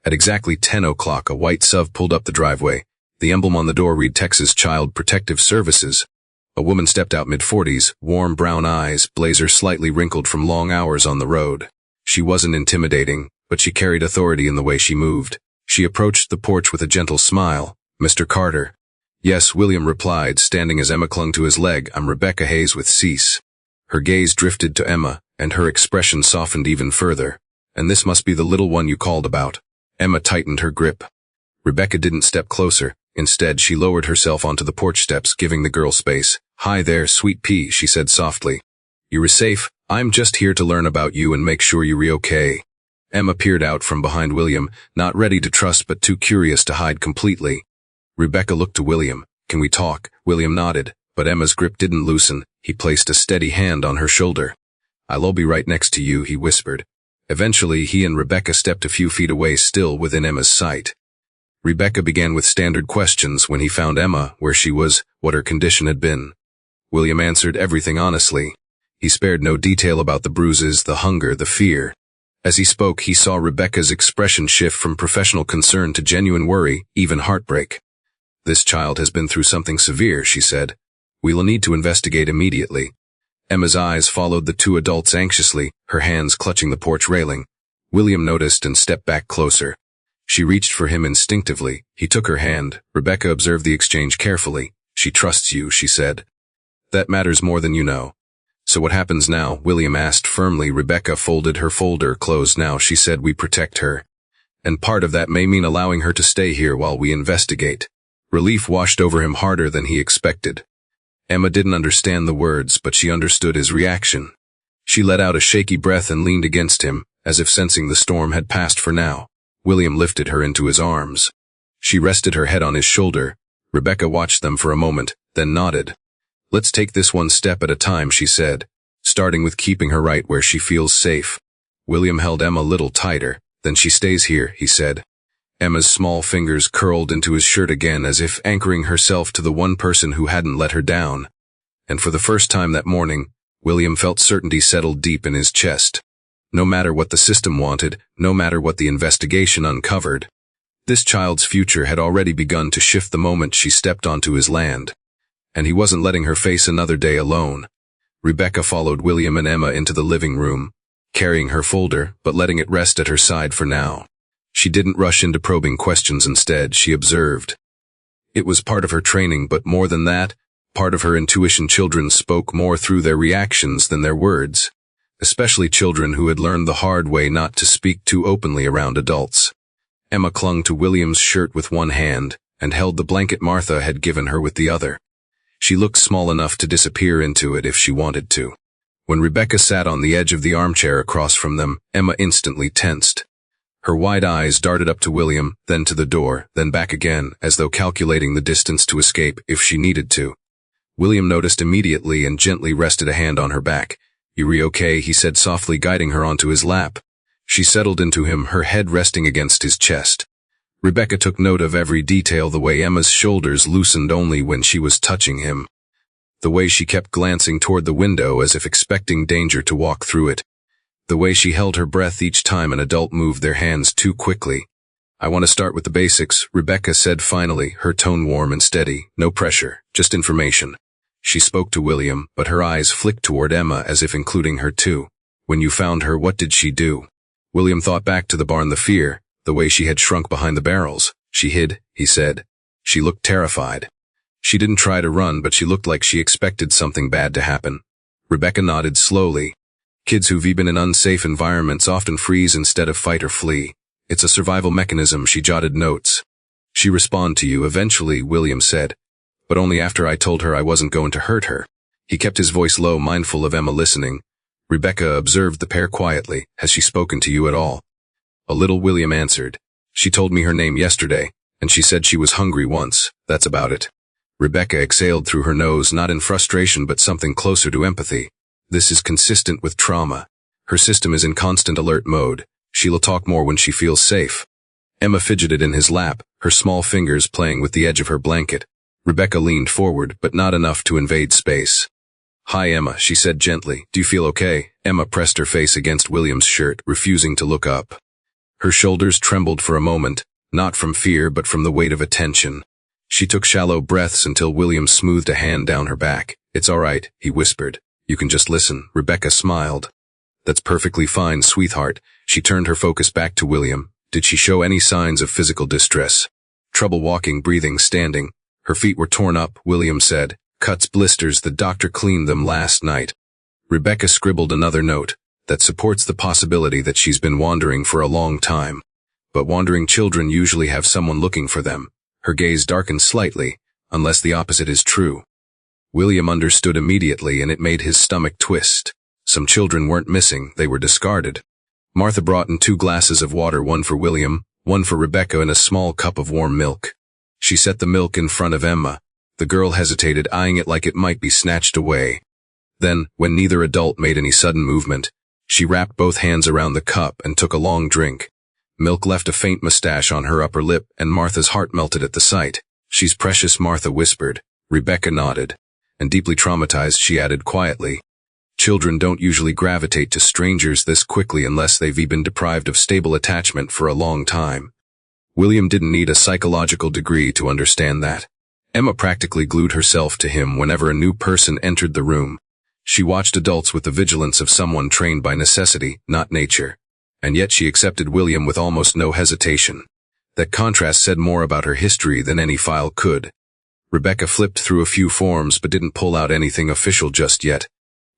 At exactly 10 o'clock, a white SUV pulled up the driveway. The emblem on the door read Texas Child Protective Services. A woman stepped out, mid-40s, warm brown eyes, blazer slightly wrinkled from long hours on the road. She wasn't intimidating, but she carried authority in the way she moved. She approached the porch with a gentle smile. Mr. Carter. Yes, William replied, standing as Emma clung to his leg. I'm Rebecca Hayes with Cease. Her gaze drifted to Emma, and her expression softened even further. And this must be the little one you called about. Emma tightened her grip. Rebecca didn't step closer. Instead, she lowered herself onto the porch steps, giving the girl space. Hi there, sweet pea, she said softly. You're safe. I'm just here to learn about you and make sure you're okay. Emma peered out from behind William, not ready to trust but too curious to hide completely. Rebecca looked to William. Can we talk? William nodded, but Emma's grip didn't loosen. He placed a steady hand on her shoulder. I'll be right next to you, he whispered. Eventually, he and Rebecca stepped a few feet away, still within Emma's sight. Rebecca began with standard questions when he found Emma, where she was, what her condition had been. William answered everything honestly. He spared no detail about the bruises, the hunger, the fear. As he spoke, he saw Rebecca's expression shift from professional concern to genuine worry, even heartbreak. This child has been through something severe, she said. We'll need to investigate immediately. Emma's eyes followed the two adults anxiously, her hands clutching the porch railing. William noticed and stepped back closer. She reached for him instinctively. He took her hand. Rebecca observed the exchange carefully. She trusts you, she said. That matters more than you know. So what happens now? William asked firmly. Rebecca folded her folder closed. Now, she said, we protect her. And part of that may mean allowing her to stay here while we investigate. Relief washed over him harder than he expected. Emma didn't understand the words, but she understood his reaction. She let out a shaky breath and leaned against him, As if sensing the storm had passed for now, William lifted her into his arms. She rested her head on his shoulder. Rebecca watched them for a moment, then nodded. "Let's take this one step at a time," she said, starting with keeping her right where she feels safe. William held Emma a little tighter. "Then she stays here," he said. Emma's small fingers curled into his shirt again as if anchoring herself to the one person who hadn't let her down. And for the first time that morning, William felt certainty settle deep in his chest. No matter what the system wanted, no matter what the investigation uncovered, this child's future had already begun to shift the moment she stepped onto his land. And he wasn't letting her face another day alone. Rebecca followed William and Emma into the living room, carrying her folder, but letting it rest at her side for now. She didn't rush into probing questions. Instead, she observed. It was part of her training, but more than that, part of her intuition. Children spoke more through their reactions than their words, especially children who had learned the hard way not to speak too openly around adults. Emma clung to William's shirt with one hand and held the blanket Martha had given her with the other. She looked small enough to disappear into it if she wanted to. When Rebecca sat on the edge of the armchair across from them, Emma instantly tensed. Her wide eyes darted up to William, then to the door, then back again, as though calculating the distance to escape if she needed to. William noticed immediately and gently rested a hand on her back. "You okay?" he said softly, guiding her onto his lap. She settled into him, her head resting against his chest. Rebecca took note of every detail, the way Emma's shoulders loosened only when she was touching him, the way she kept glancing toward the window as if expecting danger to walk through it, the way she held her breath each time an adult moved their hands too quickly. "I want to start with the basics," Rebecca said finally, her tone warm and steady. "No pressure, just information." She spoke to William, but her eyes flicked toward Emma as if including her too. "When you found her, what did she do?" William thought back to the barn, the fear, the way she had shrunk behind the barrels. "She hid," he said. "She looked terrified. She didn't try to run, but she looked like she expected something bad to happen." Rebecca nodded slowly. "Kids who've been in unsafe environments often freeze instead of fight or flee. It's a survival mechanism." She jotted notes. "She responded to you eventually," William said, "but only after I told her I wasn't going to hurt her." He kept his voice low, mindful of Emma listening. Rebecca observed the pair quietly. "Has she spoken to you at all?" "A little," William answered. "She told me her name yesterday, and she said she was hungry once. That's about it." Rebecca exhaled through her nose, not in frustration but something closer to empathy. "This is consistent with trauma. Her system is in constant alert mode. She'll talk more when she feels safe." Emma fidgeted in his lap, her small fingers playing with the edge of her blanket. Rebecca leaned forward, but not enough to invade space. "Hi, Emma," she said gently. "Do you feel okay?" Emma pressed her face against William's shirt, refusing to look up. Her shoulders trembled for a moment, not from fear but from the weight of attention. She took shallow breaths until William smoothed a hand down her back. "It's all right," he whispered. "You can just listen." Rebecca smiled. "That's perfectly fine, sweetheart." She turned her focus back to William. "Did she show any signs of physical distress?" "Trouble walking, breathing, standing. Her feet were torn up," William said. "Cuts, blisters, the doctor cleaned them last night." Rebecca scribbled another note. "That supports the possibility that she's been wandering for a long time. But wandering children usually have someone looking for them." Her gaze darkened slightly, "unless the opposite is true." William understood immediately, and it made his stomach twist. Some children weren't missing, they were discarded. Martha brought in 2 glasses of water, one for William, one for Rebecca, and a small cup of warm milk. She set the milk in front of Emma. The girl hesitated, eyeing it like it might be snatched away. Then, when neither adult made any sudden movement, she wrapped both hands around the cup and took a long drink. Milk left a faint mustache on her upper lip, and Martha's heart melted at the sight. "She's precious," Martha whispered. Rebecca nodded. "And deeply traumatized," she added quietly. "Children don't usually gravitate to strangers this quickly unless they've been deprived of stable attachment for a long time." William didn't need a psychological degree to understand that. Emma practically glued herself to him whenever a new person entered the room. She watched adults with the vigilance of someone trained by necessity, not nature. And yet she accepted William with almost no hesitation. That contrast said more about her history than any file could. Rebecca flipped through a few forms but didn't pull out anything official just yet.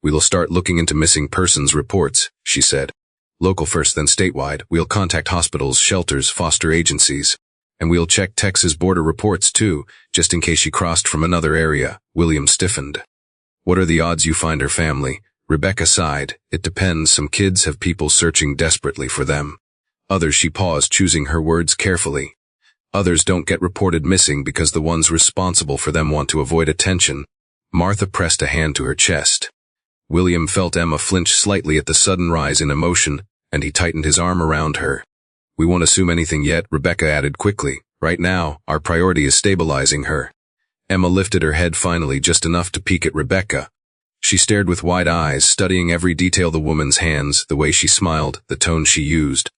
"We'll start looking into missing persons reports," she said. "Local first, then statewide. We'll contact hospitals, shelters, foster agencies. And we'll check Texas border reports too, just in case she crossed from another area." William stiffened. "What are the odds you find her family?" Rebecca sighed. It depends. Some kids have people searching desperately for them. Others, she paused, choosing her words carefully. Others don't get reported missing because the ones responsible for them want to avoid attention. Martha pressed a hand to her chest. William felt Emma flinch slightly at the sudden rise in emotion, and he tightened his arm around her. We won't assume anything yet, Rebecca added quickly. Right now, our priority is stabilizing her. Emma lifted her head finally, just enough to peek at Rebecca. She stared with wide eyes, studying every detail: the woman's hands, the way she smiled, the tone she used.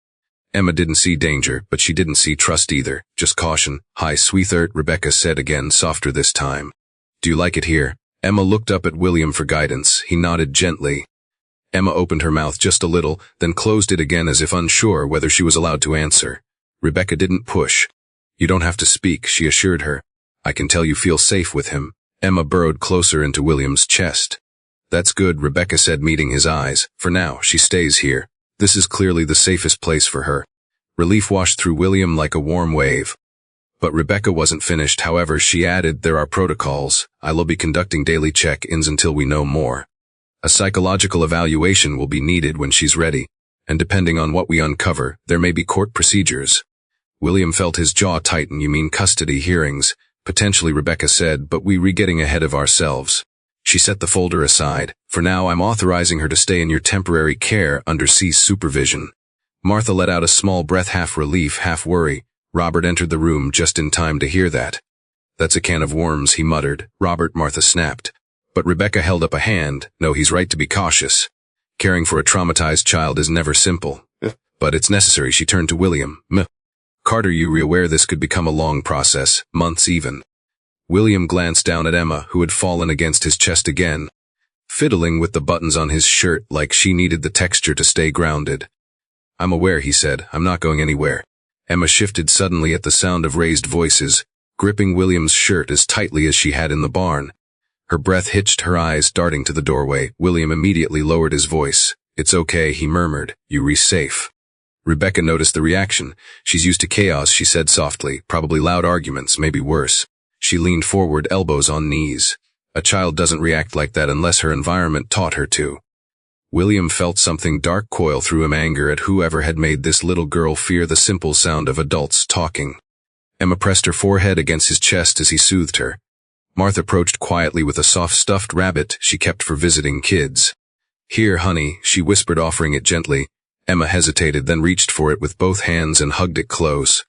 Emma didn't see danger, but she didn't see trust either, just caution. Hi, sweetheart, Rebecca said again, softer this time. Do you like it here? Emma looked up at William for guidance. He nodded gently. Emma opened her mouth just a little, then closed it again as if unsure whether she was allowed to answer. Rebecca didn't push. You don't have to speak, she assured her. I can tell you feel safe with him. Emma burrowed closer into William's chest. That's good, Rebecca said, meeting his eyes. For now, she stays here. This is clearly the safest place for her. Relief washed through William like a warm wave. But Rebecca wasn't finished. However, she added, there are protocols. I will be conducting daily check-ins until we know more. A psychological evaluation will be needed when she's ready, and depending on what we uncover, there may be court procedures. William felt his jaw tighten. You mean custody hearings? Potentially, Rebecca said, but we're getting ahead of ourselves. She set the folder aside. For now, I'm authorizing her to stay in your temporary care under C's supervision. Martha let out a small breath, half relief, half worry. Robert entered the room just in time to hear that. That's a can of worms, he muttered. Robert, Martha snapped. But Rebecca held up a hand. No, he's right to be cautious. Caring for a traumatized child is never simple. But it's necessary. She turned to William. Carter, you're aware this could become a long process, months even. William glanced down at Emma, who had fallen against his chest again, fiddling with the buttons on his shirt like she needed the texture to stay grounded. I'm aware, he said. I'm not going anywhere. Emma shifted suddenly at the sound of raised voices, gripping William's shirt as tightly as she had in the barn. Her breath hitched, her eyes darting to the doorway. William immediately lowered his voice. It's okay, he murmured. You're safe. Rebecca noticed the reaction. She's used to chaos, she said softly. Probably loud arguments, maybe worse. She leaned forward, elbows on knees. A child doesn't react like that unless her environment taught her to. William felt something dark coil through him, anger at whoever had made this little girl fear the simple sound of adults talking. Emma pressed her forehead against his chest as he soothed her. Martha approached quietly with a soft stuffed rabbit she kept for visiting kids. Here, honey, she whispered, offering it gently. Emma hesitated, then reached for it with both hands and hugged it close.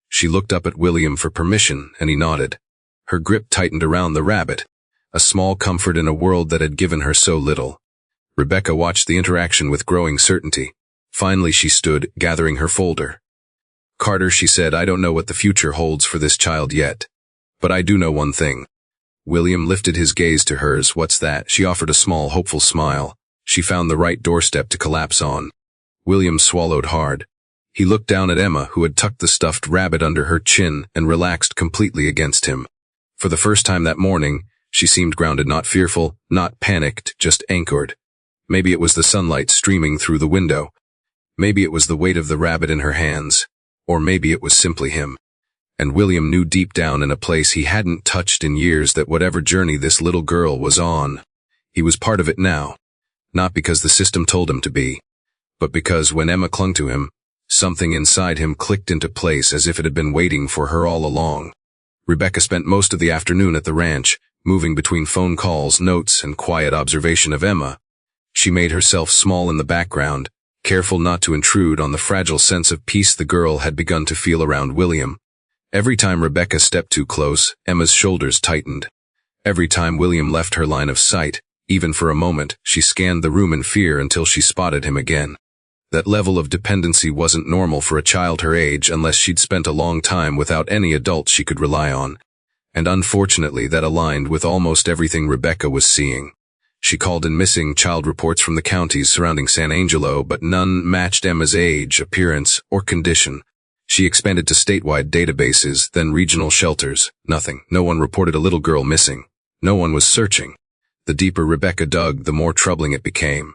She looked up at William for permission, and he nodded. Her grip tightened around the rabbit, a small comfort in a world that had given her so little. Rebecca watched the interaction with growing certainty. Finally, she stood, gathering her folder. Carter, she said, I don't know what the future holds for this child yet. But I do know one thing. William lifted his gaze to hers. What's that? She offered a small, hopeful smile. She found the right doorstep to collapse on. William swallowed hard. He looked down at Emma, who had tucked the stuffed rabbit under her chin and relaxed completely against him. For the first time that morning, she seemed grounded, not fearful, not panicked, just anchored. Maybe it was the sunlight streaming through the window. Maybe it was the weight of the rabbit in her hands. Or maybe it was simply him. And William knew deep down in a place he hadn't touched in years that whatever journey this little girl was on, he was part of it now. Not because the system told him to be, but because when Emma clung to him, something inside him clicked into place as if it had been waiting for her all along. Rebecca spent most of the afternoon at the ranch, moving between phone calls, notes, and quiet observation of Emma. She made herself small in the background, careful not to intrude on the fragile sense of peace the girl had begun to feel around William. Every time Rebecca stepped too close, Emma's shoulders tightened. Every time William left her line of sight, even for a moment, she scanned the room in fear until she spotted him again. That level of dependency wasn't normal for a child her age unless she'd spent a long time without any adult she could rely on. And unfortunately, that aligned with almost everything Rebecca was seeing. She called in missing child reports from the counties surrounding San Angelo, but none matched Emma's age, appearance, or condition. She expanded to statewide databases, then regional shelters. Nothing. No one reported a little girl missing. No one was searching. The deeper Rebecca dug, the more troubling it became.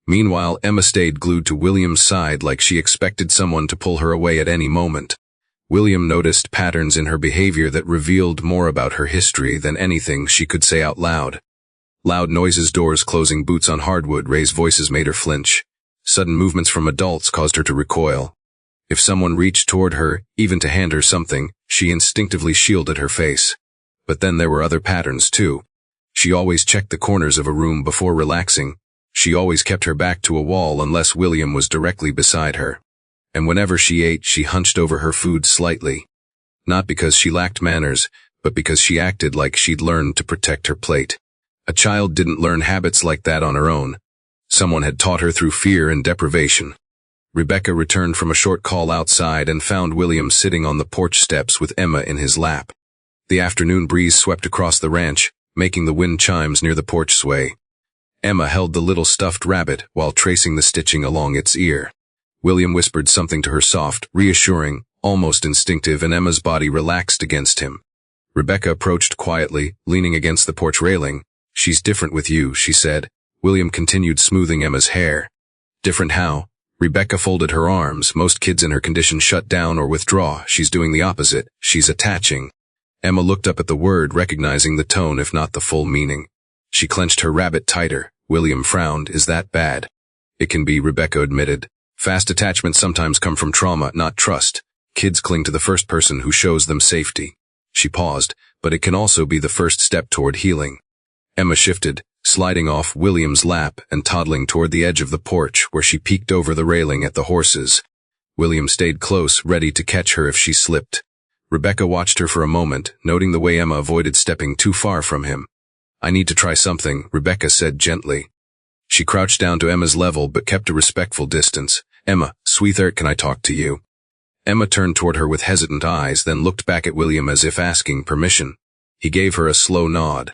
Meanwhile, Emma stayed glued to William's side like she expected someone to pull her away at any moment. William noticed patterns in her behavior that revealed more about her history than anything she could say out loud. Loud noises, doors closing, boots on hardwood, raised voices made her flinch. Sudden movements from adults caused her to recoil. If someone reached toward her, even to hand her something, she instinctively shielded her face. But then there were other patterns too. She always checked the corners of a room before relaxing. She always kept her back to a wall unless William was directly beside her. And whenever she ate, she hunched over her food slightly. Not because she lacked manners, but because she acted like she'd learned to protect her plate. A child didn't learn habits like that on her own. Someone had taught her through fear and deprivation. Rebecca returned from a short call outside and found William sitting on the porch steps with Emma in his lap. The afternoon breeze swept across the ranch, making the wind chimes near the porch sway. Emma held the little stuffed rabbit while tracing the stitching along its ear. William whispered something to her, soft, reassuring, almost instinctive, and Emma's body relaxed against him. Rebecca approached quietly, leaning against the porch railing. "She's different with you," she said. William continued smoothing Emma's hair. "Different how?" Rebecca folded her arms. "Most kids in her condition shut down or withdraw. She's doing the opposite. She's attaching." Emma looked up at the word, recognizing the tone if not the full meaning. She clenched her rabbit tighter. William frowned. "Is that bad?" "It can be," Rebecca admitted. "Fast attachments sometimes come from trauma, not trust. Kids cling to the first person who shows them safety." She paused, "But it can also be the first step toward healing." Emma shifted, sliding off William's lap and toddling toward the edge of the porch where she peeked over the railing at the horses. William stayed close, ready to catch her if she slipped. Rebecca watched her for a moment, noting the way Emma avoided stepping too far from him. "I need to try something," Rebecca said gently. She crouched down to Emma's level but kept a respectful distance. "Emma, sweetheart, can I talk to you?" Emma turned toward her with hesitant eyes, then looked back at William as if asking permission. He gave her a slow nod.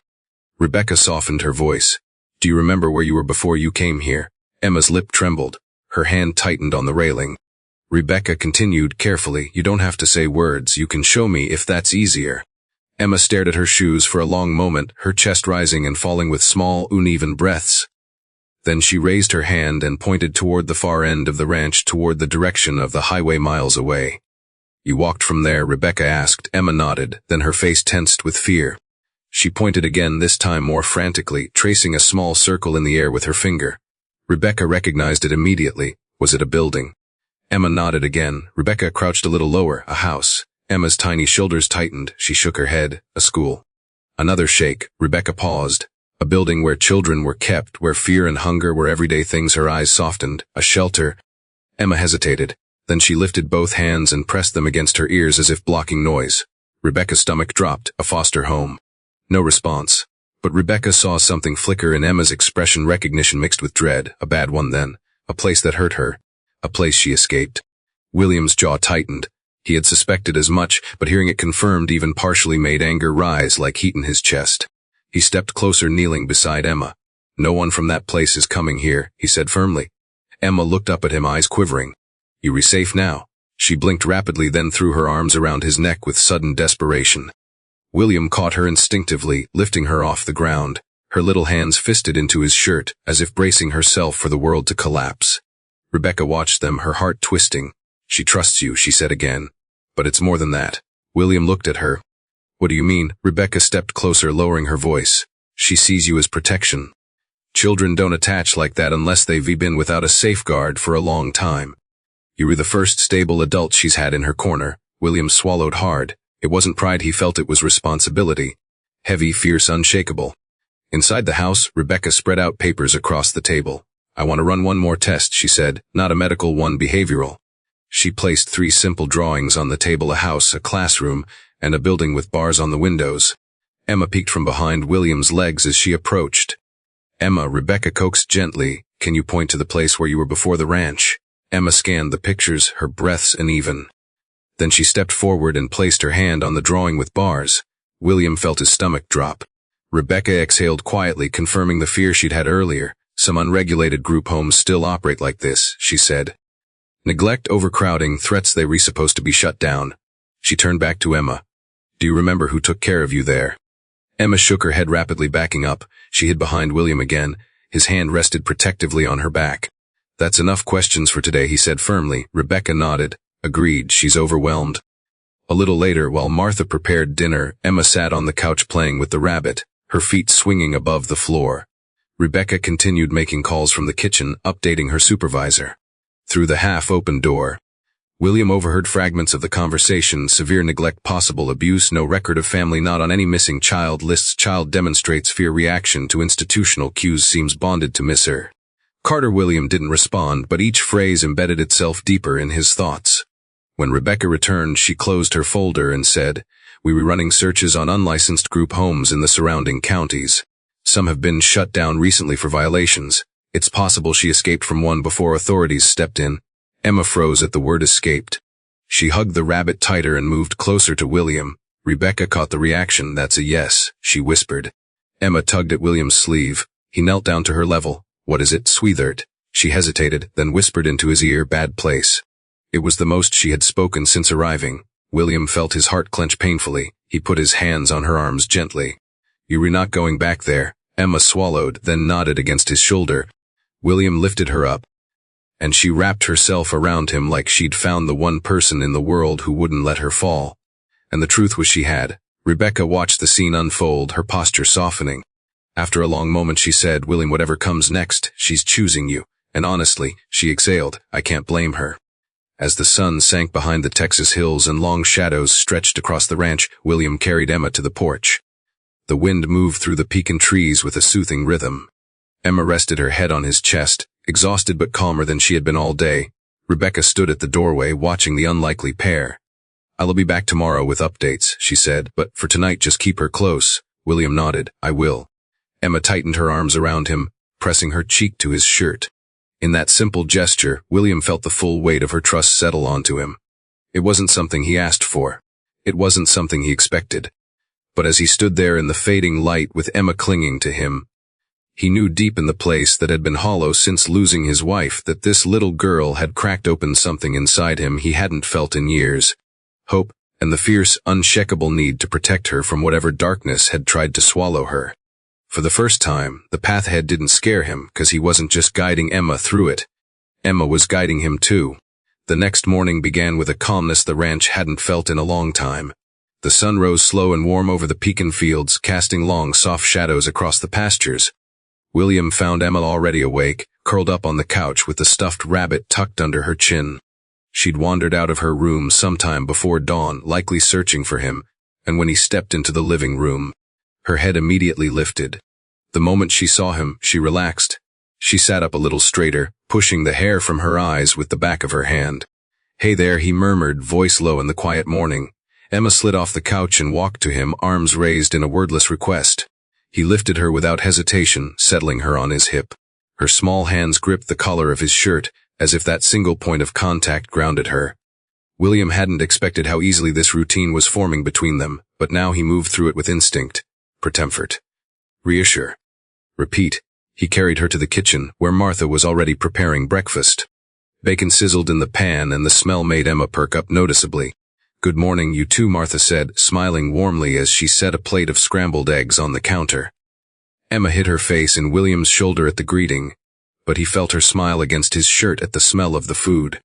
Rebecca softened her voice. "Do you remember where you were before you came here?" Emma's lip trembled. Her hand tightened on the railing. Rebecca continued carefully, "You don't have to say words. You can show me if that's easier." Emma stared at her shoes for a long moment, her chest rising and falling with small, uneven breaths. Then she raised her hand and pointed toward the far end of the ranch, toward the direction of the highway miles away. "You walked from there?" Rebecca asked. Emma nodded, then her face tensed with fear. She pointed again, this time more frantically, tracing a small circle in the air with her finger. Rebecca recognized it immediately. Was it a building? Emma nodded again. Rebecca crouched a little lower. "A house." Emma's tiny shoulders tightened. She shook her head. "A school." Another shake. Rebecca paused. "A building where children were kept, where fear and hunger were everyday things." Her eyes softened. "A shelter." Emma hesitated. Then she lifted both hands and pressed them against her ears as if blocking noise. Rebecca's stomach dropped. "A foster home." No response. But Rebecca saw something flicker in Emma's expression, recognition mixed with dread. A bad one then. A place that hurt her. A place she escaped. William's jaw tightened. He had suspected as much, but hearing it confirmed even partially made anger rise like heat in his chest. He stepped closer, kneeling beside Emma. "No one from that place is coming here," he said firmly. Emma looked up at him, eyes quivering. "You safe now?" She blinked rapidly, then threw her arms around his neck with sudden desperation. William caught her instinctively, lifting her off the ground. Her little hands fisted into his shirt, as if bracing herself for the world to collapse. Rebecca watched them, her heart twisting. "She trusts you," she said again. "But it's more than that." William looked at her. "What do you mean?" Rebecca stepped closer, lowering her voice. "She sees you as protection. Children don't attach like that unless they've been without a safeguard for a long time. You were the first stable adult she's had in her corner." William swallowed hard. It wasn't pride he felt, it was responsibility. Heavy, fierce, unshakable. Inside the house, Rebecca spread out papers across the table. "I want to run one more test," she said. "Not a medical one, behavioral." She placed 3 simple drawings on the table: a house, a classroom, and a building with bars on the windows. Emma peeked from behind William's legs as she approached. "Emma," Rebecca coaxed gently, "can you point to the place where you were before the ranch?" Emma scanned the pictures, her breaths uneven. Then she stepped forward and placed her hand on the drawing with bars. William felt his stomach drop. Rebecca exhaled quietly, confirming the fear she'd had earlier. "Some unregulated group homes still operate like this," she said. "Neglect, overcrowding, threats, they were supposed to be shut down." She turned back to Emma. "Do you remember who took care of you there?" Emma shook her head, rapidly backing up. She hid behind William again. His hand rested protectively on her back. "That's enough questions for today," he said firmly. Rebecca nodded. "Agreed, she's overwhelmed." A little later, while Martha prepared dinner, Emma sat on the couch playing with the rabbit. her feet swinging above the floor. Rebecca continued making calls from the kitchen, updating her supervisor. Through the half-open door, William overheard fragments of the conversation: severe neglect, possible abuse, no record of family, not on any missing child lists, child demonstrates fear, reaction to institutional cues, seems bonded to miss her. Carter William didn't respond, but each phrase embedded itself deeper in his thoughts. When Rebecca returned, she closed her folder and said, "We were running searches on unlicensed group homes in the surrounding counties. Some have been shut down recently for violations. It's possible she escaped from one before authorities stepped in." Emma froze at the word escaped. She hugged the rabbit tighter and moved closer to William. Rebecca caught the reaction. "That's a yes," she whispered. Emma tugged at William's sleeve. He knelt down to her level. "What is it, sweetheart?" She hesitated, then whispered into his ear, "Bad place." It was the most she had spoken since arriving. William felt his heart clench painfully. He put his hands on her arms gently. "You're not going back there." Emma swallowed, then nodded against his shoulder. William lifted her up, and she wrapped herself around him like she'd found the one person in the world who wouldn't let her fall. And the truth was she had. Rebecca watched the scene unfold, her posture softening. After a long moment she said, "William, whatever comes next, she's choosing you." And honestly, she exhaled, "I can't blame her." As the sun sank behind the Texas hills and long shadows stretched across the ranch, William carried Emma to the porch. The wind moved through the pecan trees with a soothing rhythm. Emma rested her head on his chest, exhausted but calmer than she had been all day. Rebecca stood at the doorway watching the unlikely pair. "I'll be back tomorrow with updates," she said, "but for tonight just keep her close." William nodded. "I will." Emma tightened her arms around him, pressing her cheek to his shirt. In that simple gesture, William felt the full weight of her trust settle onto him. It wasn't something he asked for. It wasn't something he expected. But as he stood there in the fading light with Emma clinging to him, he knew deep in the place that had been hollow since losing his wife that this little girl had cracked open something inside him he hadn't felt in years. Hope, and the fierce, unshakable need to protect her from whatever darkness had tried to swallow her. For the first time, the path ahead didn't scare him, because he wasn't just guiding Emma through it. Emma was guiding him too. The next morning began with a calmness the ranch hadn't felt in a long time. The sun rose slow and warm over the pecan fields, casting long, soft shadows across the pastures. William found Emma already awake, curled up on the couch with the stuffed rabbit tucked under her chin. She'd wandered out of her room sometime before dawn, likely searching for him, and when he stepped into the living room, her head immediately lifted. The moment she saw him, she relaxed. She sat up a little straighter, pushing the hair from her eyes with the back of her hand. "Hey there," he murmured, voice low in the quiet morning. Emma slid off the couch and walked to him, arms raised in a wordless request. He lifted her without hesitation, settling her on his hip. Her small hands gripped the collar of his shirt, as if that single point of contact grounded her. William hadn't expected how easily this routine was forming between them, but now he moved through it with instinct. Comfort. Reassure. Repeat. He carried her to the kitchen, where Martha was already preparing breakfast. Bacon sizzled in the pan, and the smell made Emma perk up noticeably. "Good morning, you two," Martha said, smiling warmly as she set a plate of scrambled eggs on the counter. Emma hid her face in William's shoulder at the greeting, but he felt her smile against his shirt at the smell of the food.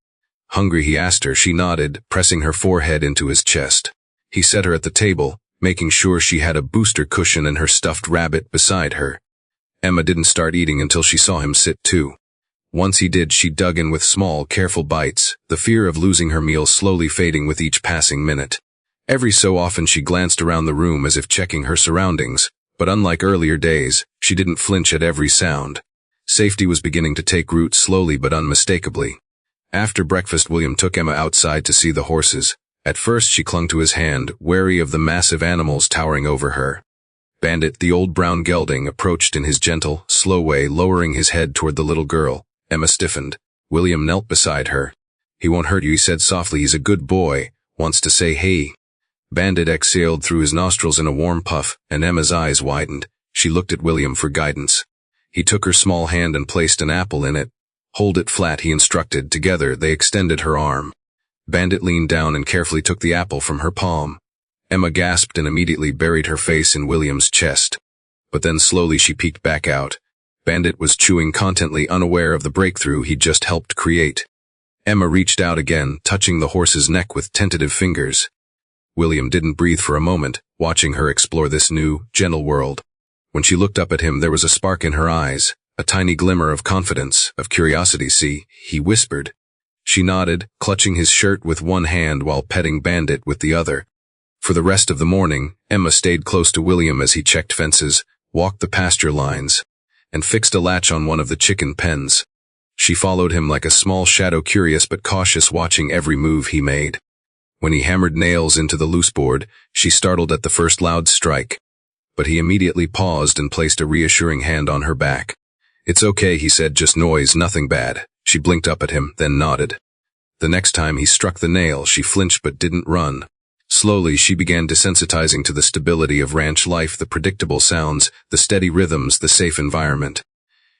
"Hungry?" he asked her. She nodded, pressing her forehead into his chest. He set her at the table, making sure she had a booster cushion and her stuffed rabbit beside her. Emma didn't start eating until she saw him sit too. Once he did, she dug in with small, careful bites, the fear of losing her meal slowly fading with each passing minute. Every so often she glanced around the room as if checking her surroundings, but unlike earlier days, she didn't flinch at every sound. Safety was beginning to take root slowly but unmistakably. After breakfast, William took Emma outside to see the horses. At first she clung to his hand, wary of the massive animals towering over her. Bandit, the old brown gelding, approached in his gentle, slow way, lowering his head toward the little girl. Emma stiffened. William knelt beside her. "He won't hurt you," he said softly. "He's a good boy. Wants to say hey." Bandit exhaled through his nostrils in a warm puff, and Emma's eyes widened. She looked at William for guidance. He took her small hand and placed an apple in it. "Hold it flat," he instructed. Together, they extended her arm. Bandit leaned down and carefully took the apple from her palm. Emma gasped and immediately buried her face in William's chest. But then slowly she peeked back out. Bandit was chewing contently, unaware of the breakthrough he'd just helped create. Emma reached out again, touching the horse's neck with tentative fingers. William didn't breathe for a moment, watching her explore this new, gentle world. When she looked up at him, there was a spark in her eyes, a tiny glimmer of confidence, of curiosity. "See," he whispered. She nodded, clutching his shirt with one hand while petting Bandit with the other. For the rest of the morning, Emma stayed close to William as he checked fences, walked the pasture lines, and fixed a latch on one of the chicken pens. She followed him like a small shadow, curious but cautious, watching every move he made. When he hammered nails into the loose board, she startled at the first loud strike. But he immediately paused and placed a reassuring hand on her back. "It's okay," he said, "just noise, nothing bad." She blinked up at him, then nodded. The next time he struck the nail, she flinched but didn't run. Slowly, she began desensitizing to the stability of ranch life, the predictable sounds, the steady rhythms, the safe environment.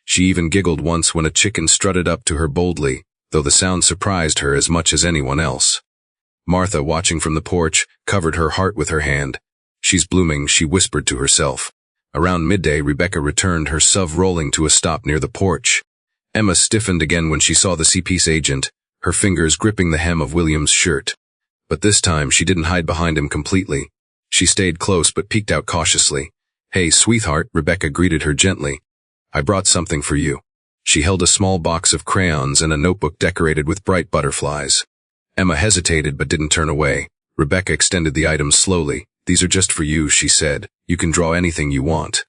She even giggled once when a chicken strutted up to her boldly, though the sound surprised her as much as anyone else. Martha, watching from the porch, covered her heart with her hand. "She's blooming," she whispered to herself. Around midday, Rebecca returned, her SUV rolling to a stop near the porch. Emma stiffened again when she saw the CP's agent, her fingers gripping the hem of William's shirt. But this time, she didn't hide behind him completely. She stayed close but peeked out cautiously. "Hey, sweetheart," Rebecca greeted her gently. "I brought something for you." She held a small box of crayons and a notebook decorated with bright butterflies. Emma hesitated but didn't turn away. Rebecca extended the items slowly. "These are just for you," she said. "You can draw anything you want."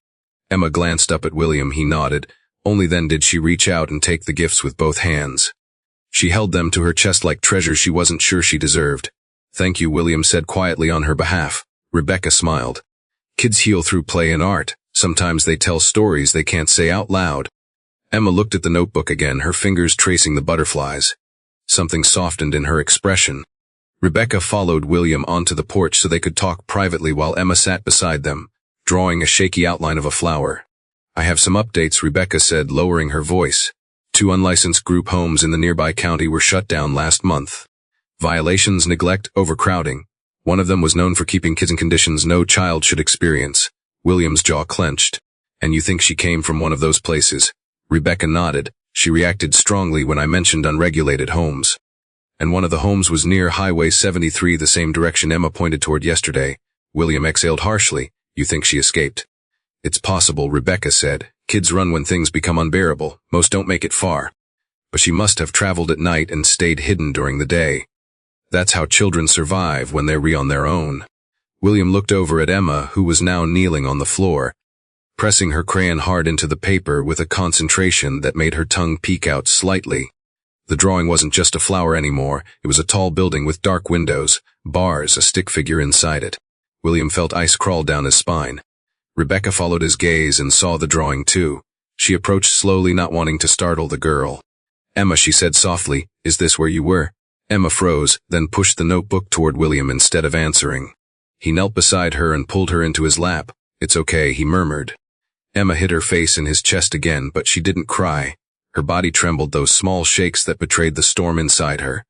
Emma glanced up at William. He nodded. Only then did she reach out and take the gifts with both hands. She held them to her chest like treasures she wasn't sure she deserved. "Thank you," William said quietly on her behalf. Rebecca smiled. "Kids heal through play and art. Sometimes they tell stories they can't say out loud." Emma looked at the notebook again, her fingers tracing the butterflies. Something softened in her expression. Rebecca followed William onto the porch so they could talk privately while Emma sat beside them, drawing a shaky outline of a flower. "I have some updates," Rebecca said, lowering her voice. 2 unlicensed group homes in the nearby county were shut down last month. Violations, neglect, overcrowding. One of them was known for keeping kids in conditions no child should experience. William's jaw clenched. "And you think she came from one of those places?" Rebecca nodded. "She reacted strongly when I mentioned unregulated homes. And one of the homes was near Highway 73, the same direction Emma pointed toward yesterday." William exhaled harshly. "You think she escaped?" "It's possible," Rebecca said. "Kids run when things become unbearable. Most don't make it far. But she must have traveled at night and stayed hidden during the day. That's how children survive when they're on their own." William looked over at Emma, who was now kneeling on the floor, pressing her crayon hard into the paper with a concentration that made her tongue peek out slightly. The drawing wasn't just a flower anymore. It was a tall building with dark windows, bars, a stick figure inside it. William felt ice crawl down his spine. Rebecca followed his gaze and saw the drawing too. She approached slowly, not wanting to startle the girl. "Emma," she said softly, "is this where you were?" Emma froze, then pushed the notebook toward William instead of answering. He knelt beside her and pulled her into his lap. "It's okay," he murmured. Emma hid her face in his chest again, but she didn't cry. Her body trembled, those small shakes that betrayed the storm inside her.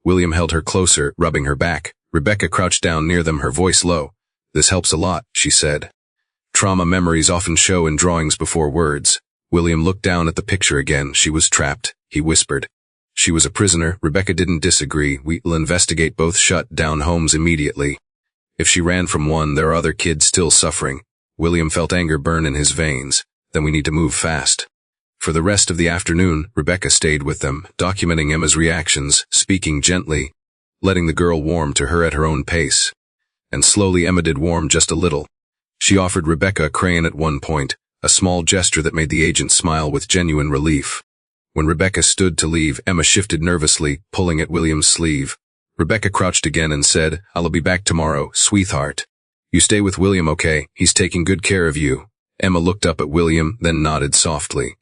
William held her closer, rubbing her back. Rebecca crouched down near them, her voice low. "This helps a lot," she said. "Trauma memories often show in drawings before words." William looked down at the picture again. "She was trapped," he whispered. "She was a prisoner." Rebecca didn't disagree. "We'll investigate both shut down homes immediately. If she ran from one, there are other kids still suffering." William felt anger burn in his veins. "Then we need to move fast." For the rest of the afternoon, Rebecca stayed with them, documenting Emma's reactions, speaking gently, letting the girl warm to her at her own pace. And slowly Emma did warm just a little. She offered Rebecca a crayon at one point, a small gesture that made the agent smile with genuine relief. When Rebecca stood to leave, Emma shifted nervously, pulling at William's sleeve. Rebecca crouched again and said, "I'll be back tomorrow, sweetheart. You stay with William, okay? He's taking good care of you." Emma looked up at William, then nodded softly.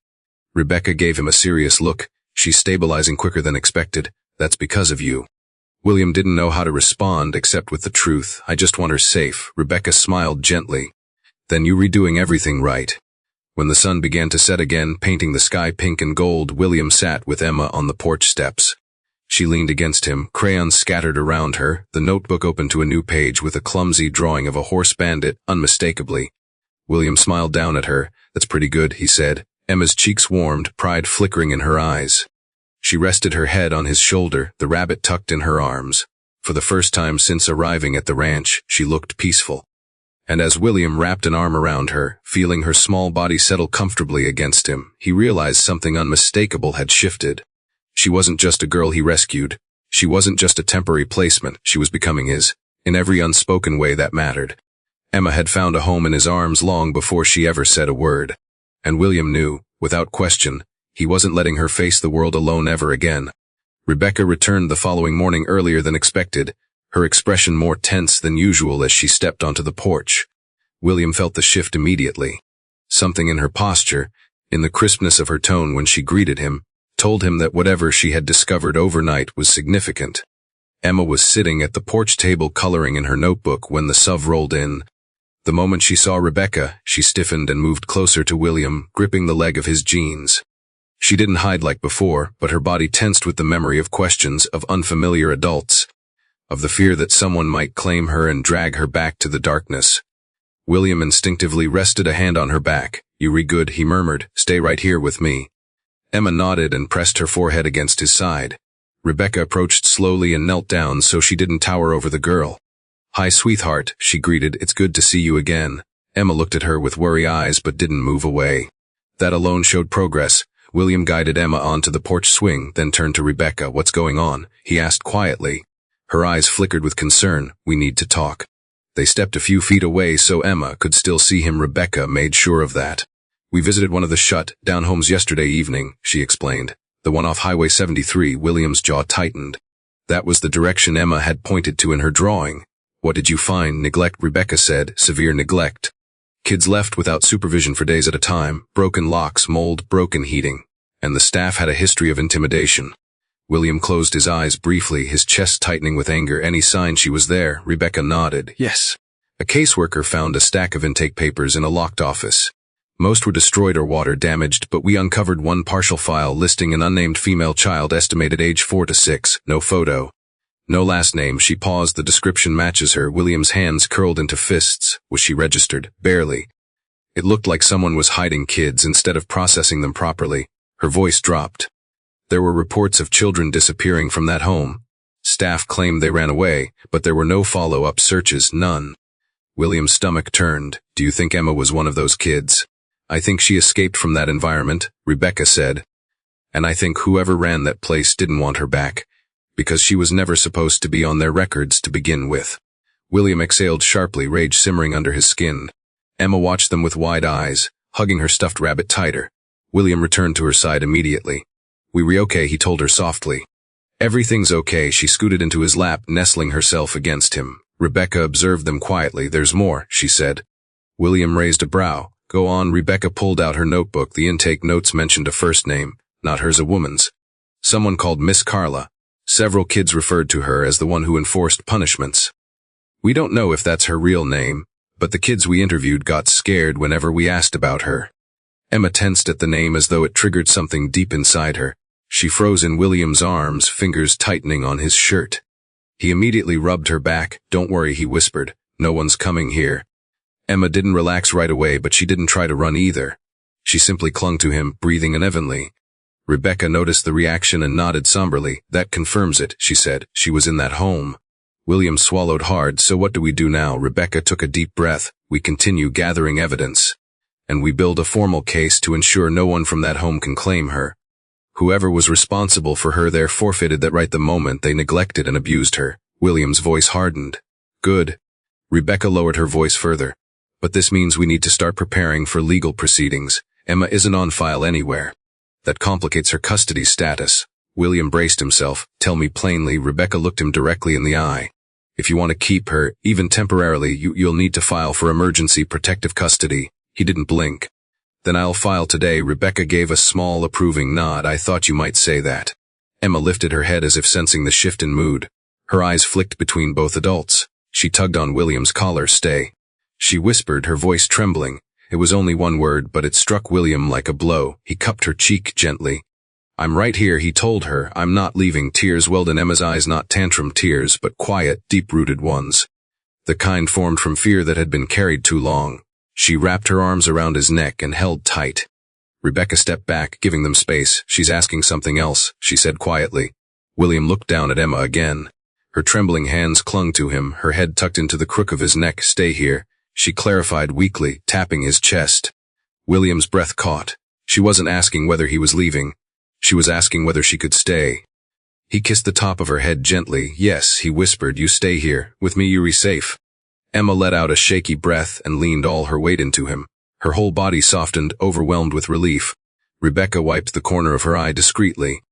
Rebecca gave him a serious look. "She's stabilizing quicker than expected. That's because of you." William didn't know how to respond except with the truth. "I just want her safe." Rebecca smiled gently. "Then you're redoing everything right." When the sun began to set again, painting the sky pink and gold, William sat with Emma on the porch steps. She leaned against him, crayons scattered around her, the notebook open to a new page with a clumsy drawing of a horse bandit, unmistakably. William smiled down at her. "That's pretty good," he said. Emma's cheeks warmed, pride flickering in her eyes. She rested her head on his shoulder, the rabbit tucked in her arms. For the first time since arriving at the ranch, she looked peaceful. And as William wrapped an arm around her, feeling her small body settle comfortably against him, he realized something unmistakable had shifted. She wasn't just a girl he rescued. She wasn't just a temporary placement, she was becoming his, in every unspoken way that mattered. Emma had found a home in his arms long before she ever said a word. And William knew, without question, he wasn't letting her face the world alone ever again. Rebecca returned the following morning earlier than expected, her expression more tense than usual as she stepped onto the porch. William felt the shift immediately. Something in her posture, in the crispness of her tone when she greeted him, told him that whatever she had discovered overnight was significant. Emma was sitting at the porch table coloring in her notebook when the SUV rolled in. The moment she saw Rebecca, she stiffened and moved closer to William, gripping the leg of his jeans. She didn't hide like before, but her body tensed with the memory of questions of unfamiliar adults, of the fear that someone might claim her and drag her back to the darkness. William instinctively rested a hand on her back. "You re good," he murmured. "Stay right here with me." Emma nodded and pressed her forehead against his side. Rebecca approached slowly and knelt down so she didn't tower over the girl. "Hi, sweetheart," she greeted. "It's good to see you again." Emma looked at her with worry eyes but didn't move away. That alone showed progress. William guided Emma onto the porch swing, then turned to Rebecca. "What's going on?" he asked quietly. Her eyes flickered with concern. "We need to talk." They stepped a few feet away so Emma could still see him. Rebecca made sure of that. "We visited one of the shut-down homes yesterday evening," she explained. "The one off Highway 73, William's jaw tightened. That was the direction Emma had pointed to in her drawing. "What did you find?" "Neglect," Rebecca said. "Severe neglect. Kids left without supervision for days at a time, broken locks, mold, broken heating. And the staff had a history of intimidation." William closed his eyes briefly, his chest tightening with anger. "Any sign she was there?" Rebecca nodded. "Yes. A caseworker found a stack of intake papers in a locked office. Most were destroyed or water damaged, but we uncovered one partial file listing an unnamed female child estimated age 4 to 6, no photo. No last name." She paused. "The description matches her." William's hands curled into fists. "Was she registered?" "Barely. It looked like someone was hiding kids instead of processing them properly." Her voice dropped. "There were reports of children disappearing from that home. Staff claimed they ran away, but there were no follow-up searches, none." William's stomach turned. "Do you think Emma was one of those kids?" "I think she escaped from that environment," Rebecca said. "And I think whoever ran that place didn't want her back, because she was never supposed to be on their records to begin with." William exhaled sharply, rage simmering under his skin. Emma watched them with wide eyes, hugging her stuffed rabbit tighter. William returned to her side immediately. "We okay," he told her softly. "Everything's okay." She scooted into his lap, nestling herself against him. Rebecca observed them quietly. "There's more," she said. William raised a brow. "Go on." Rebecca pulled out her notebook. The intake notes mentioned a first name, not hers, a woman's. Someone called Miss Carla. Several kids referred to her as the one who enforced punishments. "We don't know if that's her real name, but the kids we interviewed got scared whenever we asked about her." Emma tensed at the name as though it triggered something deep inside her. She froze in William's arms, fingers tightening on his shirt. He immediately rubbed her back. "Don't worry," he whispered. "No one's coming here." Emma didn't relax right away, but she didn't try to run either. She simply clung to him, breathing unevenly. Rebecca noticed the reaction and nodded somberly. "That confirms it," she said. "She was in that home." William swallowed hard. "So what do we do now?" Rebecca took a deep breath. "We continue gathering evidence. And we build a formal case to ensure no one from that home can claim her. Whoever was responsible for her there forfeited that right the moment they neglected and abused her." William's voice hardened. "Good." Rebecca lowered her voice further. "But this means we need to start preparing for legal proceedings. Emma isn't on file anywhere. That complicates her custody status." William braced himself. "Tell me plainly." Rebecca looked him directly in the eye. "If you want to keep her, even temporarily, you'll need to file for emergency protective custody." He didn't blink. "Then I'll file today." Rebecca gave a small, approving nod. "I thought you might say that." Emma lifted her head as if sensing the shift in mood. Her eyes flicked between both adults. She tugged on William's collar. "Stay." She whispered, her voice trembling. It was only one word, but it struck William like a blow. He cupped her cheek gently. "I'm right here," he told her. "I'm not leaving." Tears welled in Emma's eyes, not tantrum tears, but quiet, deep-rooted ones. The kind formed from fear that had been carried too long. She wrapped her arms around his neck and held tight. Rebecca stepped back, giving them space. "She's asking something else," she said quietly. William looked down at Emma again. Her trembling hands clung to him, her head tucked into the crook of his neck. "Stay here," she clarified weakly, tapping his chest. William's breath caught. She wasn't asking whether he was leaving. She was asking whether she could stay. He kissed the top of her head gently. Yes, he whispered, you stay here. With me you're safe. Emma let out a shaky breath and leaned all her weight into him. Her whole body softened, overwhelmed with relief. Rebecca wiped the corner of her eye discreetly.